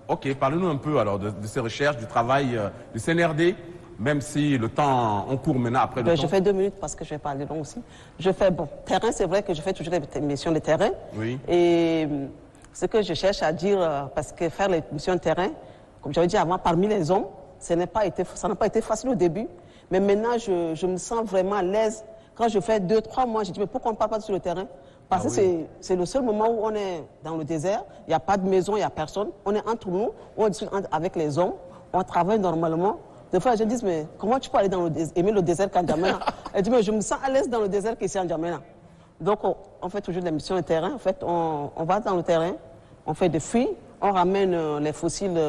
Ok, parlez-nous un peu alors de ces recherches, du travail du CNRD. même si le temps, on court maintenant après le temps. Je fais 2 minutes parce que je vais parler long aussi. Je fais, bon, terrain, c'est vrai que je fais toujours des missions de terrain. Oui. Et ce que je cherche à dire, parce que faire les missions de terrain, comme j'avais dit avant, parmi les hommes, ça n'a pas été facile au début. Mais maintenant, je me sens vraiment à l'aise. Quand je fais 2-3 mois, je dis, mais pourquoi on ne part pas sur le terrain? Parce que c'est le seul moment où on est dans le désert, il n'y a pas de maison, il n'y a personne. On est entre nous, on discute avec les hommes, on travaille normalement. Des fois, je dis, mais comment tu peux aller aimer le désert qu'en N'Djamena? Elle dit, mais je me sens à l'aise dans le désert qu'ici en N'Djamena. Donc, on fait toujours des missions de terrain. En fait, on va dans le terrain, on fait des fouilles, on ramène les fossiles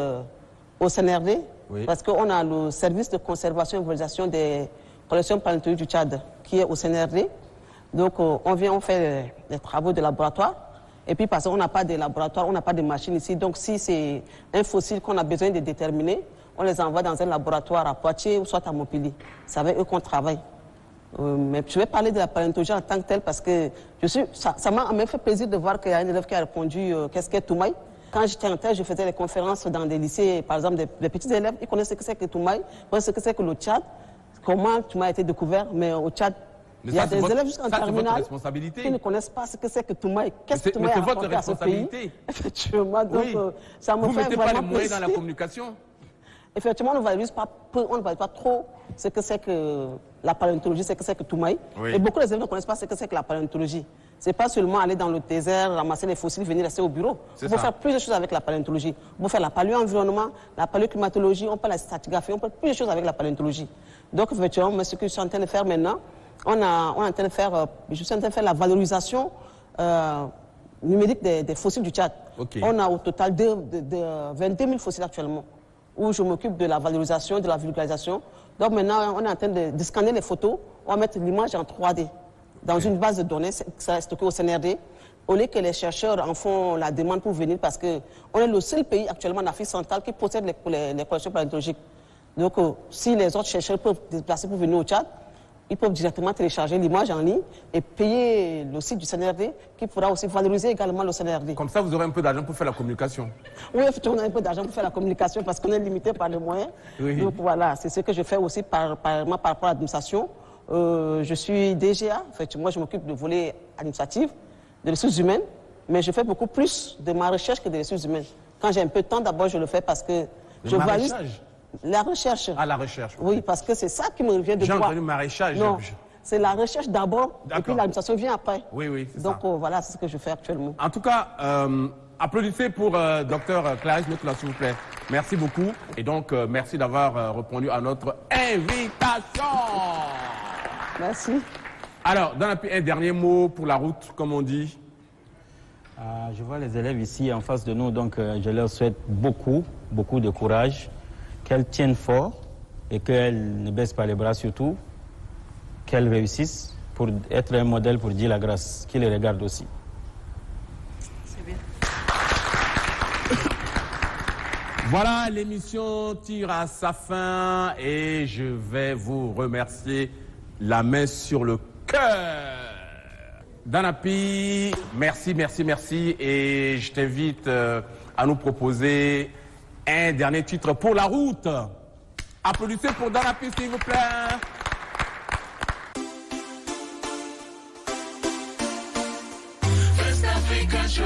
au CNRD, parce qu'on a le service de conservation et valorisation des collections paléontologiques du Tchad, qui est au CNRD. Donc, on vient, on fait des travaux de laboratoire. Et puis, parce qu'on n'a pas de laboratoire, on n'a pas de machine ici. Donc, si c'est un fossile qu'on a besoin de déterminer, on les envoie dans un laboratoire à Poitiers ou soit à Montpellier. C'est avec eux qu'on travaille. Mais je vais parler de la paléontologie en tant que telle parce que ça m'a même fait plaisir de voir qu'il y a un élève qui a répondu qu'est-ce qu'est Toumaï. Quand j'étais en terre, je faisais des conférences dans des lycées, par exemple, des petits élèves, ils connaissent ce que c'est que Toumaï, ils connaissent ce que c'est que le Tchad, comment Toumaï a été découvert, mais au Tchad, il y a des élèves jusqu'en terminale qui ne connaissent pas ce que c'est que Toumaï. Qu'est-ce que Toumaï a apporté à ce pays? Effectivement, donc ça me fait vraiment plaisir. Vous ne mettez pas les moyens dans la communication? Effectivement, on ne valide pas trop ce que c'est que la paléontologie, ce que c'est que Toumaï. Et beaucoup d'élèves ne connaissent pas ce que c'est que la paléontologie. Ce n'est pas seulement aller dans le désert, ramasser les fossiles, venir rester au bureau. On peut faire plusieurs choses avec la paléontologie. On peut faire la paléo-environnement, la paléoclimatologie, on peut la stratigraphie, on peut faire plusieurs choses avec la paléontologie. Donc, effectivement, ce que je suis en train de faire maintenant, je suis en train de faire la valorisation numérique des fossiles du Tchad. On a au total de 22 000 fossiles actuellement, où je m'occupe de la valorisation, de la vulgarisation. Donc maintenant, on est en train de scanner les photos, on va mettre l'image en 3D dans une base de données, ça reste stocké au CNRD, au lieu que les chercheurs en font la demande pour venir, parce qu'on est le seul pays actuellement en Afrique centrale qui possède les collections paléontologiques. Donc si les autres chercheurs peuvent se déplacer pour venir au Tchad, ils peuvent directement télécharger l'image en ligne et payer le site du CNRD qui pourra aussi valoriser également le CNRD. Comme ça, vous aurez un peu d'argent pour faire la communication. Oui, effectivement, on a un peu d'argent pour faire la communication parce qu'on est limité par les moyens. Donc voilà, c'est ce que je fais aussi par rapport à l'administration. Je suis DGA, effectivement, je m'occupe de volet administratif, de ressources humaines, mais je fais beaucoup plus de ma recherche que des ressources humaines. Quand j'ai un peu de temps, d'abord, je le fais parce que je valide. La recherche. Ah, la recherche. Oui, parce que c'est ça qui me revient de droit. J'ai entendu maraîchage. Non, c'est la recherche d'abord, et puis l'administration vient après. Oui, c'est ça. Donc voilà, c'est ce que je fais actuellement. En tout cas, applaudissez pour Dr Clarisse Moutoula, s'il vous plaît. Merci beaucoup. Et donc, merci d'avoir répondu à notre invitation. Merci. Alors, un dernier mot pour la route, comme on dit. Je vois les élèves ici en face de nous, donc je leur souhaite beaucoup de courage. Qu'elles tiennent fort et qu'elles ne baissent pas les bras surtout, qu'elles réussissent pour être un modèle pour dire la grâce, qu'ils les regardent aussi. C'est bien. Voilà, l'émission tire à sa fin et je vais vous remercier la main sur le cœur. Danapi, merci et je t'invite à nous proposer un dernier titre pour la route. Applaudissez pour Danapi, s'il vous plaît. First African Show.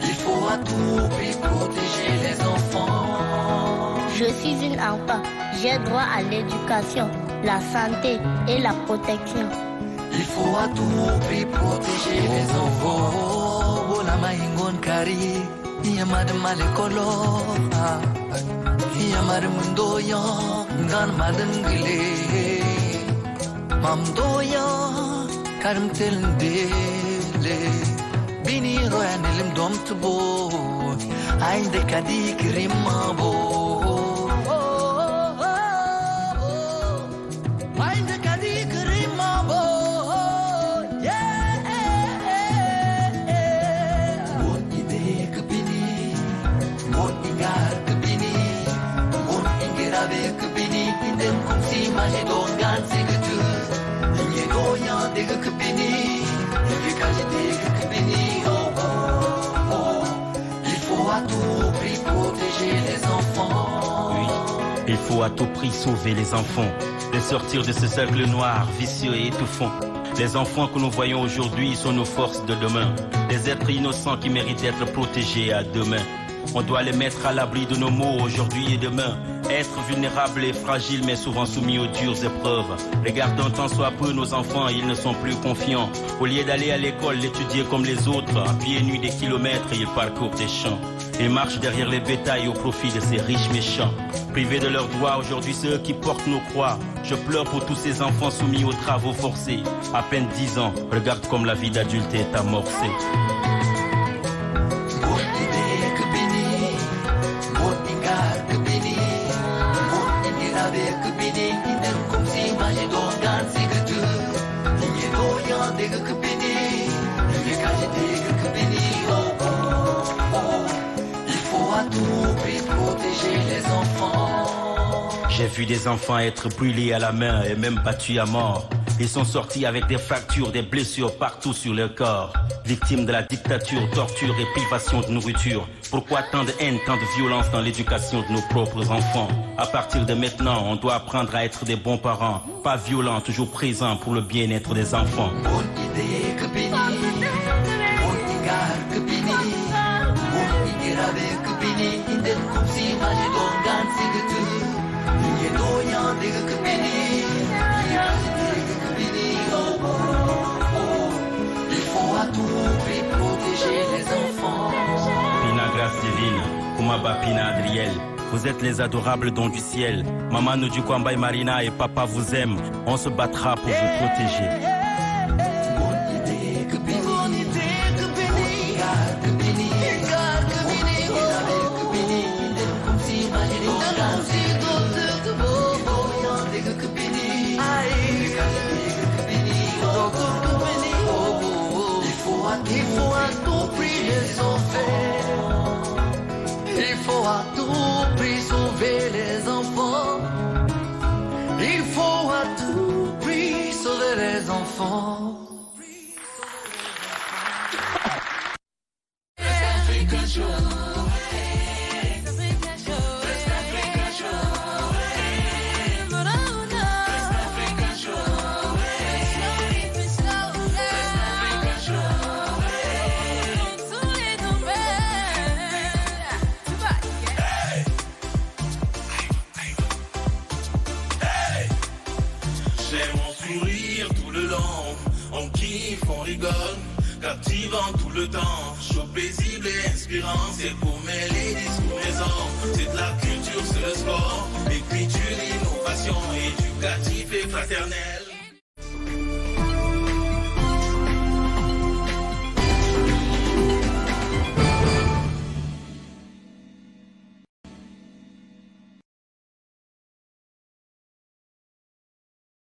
Il faut à tout prix protéger les enfants. Je suis une enfant, j'ai droit à l'éducation, la santé et la protection. Il faut à tout prix protéger les enfants. Bola maingon kari, yamad malekolo, yamad mundoya, ngan madangile, mamdoya, karim telndele, bini royan elim domtbo, ainde kadi kirimabo. Ainde kadi kirimabo. à tout prix protéger les enfants. Oui, il faut à tout prix sauver les enfants, les sortir de ce cercle noir, vicieux et étouffant. Les enfants que nous voyons aujourd'hui sont nos forces de demain, des êtres innocents qui méritent d'être protégés à demain. On doit les mettre à l'abri de nos maux aujourd'hui et demain. Être vulnérables et fragiles mais souvent soumis aux dures épreuves. Regardons tant soit peu nos enfants, ils ne sont plus confiants. Au lieu d'aller à l'école, d'étudier comme les autres, à pieds nus des kilomètres, ils parcourent des champs. Ils marchent derrière les bétails au profit de ces riches méchants. Privés de leurs droits, aujourd'hui c'est eux qui portent nos croix. Je pleure pour tous ces enfants soumis aux travaux forcés. À peine 10 ans, regarde comme la vie d'adulte est amorcée. J'ai vu des enfants être brûlés à la main et même battus à mort. Ils sont sortis avec des fractures, des blessures partout sur leur corps. Victimes de la dictature, torture et privation de nourriture. Pourquoi tant de haine, tant de violence dans l'éducation de nos propres enfants? À partir de maintenant, on doit apprendre à être des bons parents, pas violents, toujours présents pour le bien-être des enfants. Il faut à tout prix protéger les enfants. Pina grâce divine, Kumaba Pina Adriel. Vous êtes les adorables dons du ciel. Maman Ndukwamba et Marina et papa vous aiment. On se battra pour vous protéger. Il faut à tout prix les enfants. Il faut à tout prix sauver les enfants. Il faut à tout prix sauver les enfants. On rigole, captivant tout le temps, chaud, paisible et inspirant, c'est pour mêler discours maison, c'est de la culture, c'est le sport, écriture, innovation, éducatif et fraternel.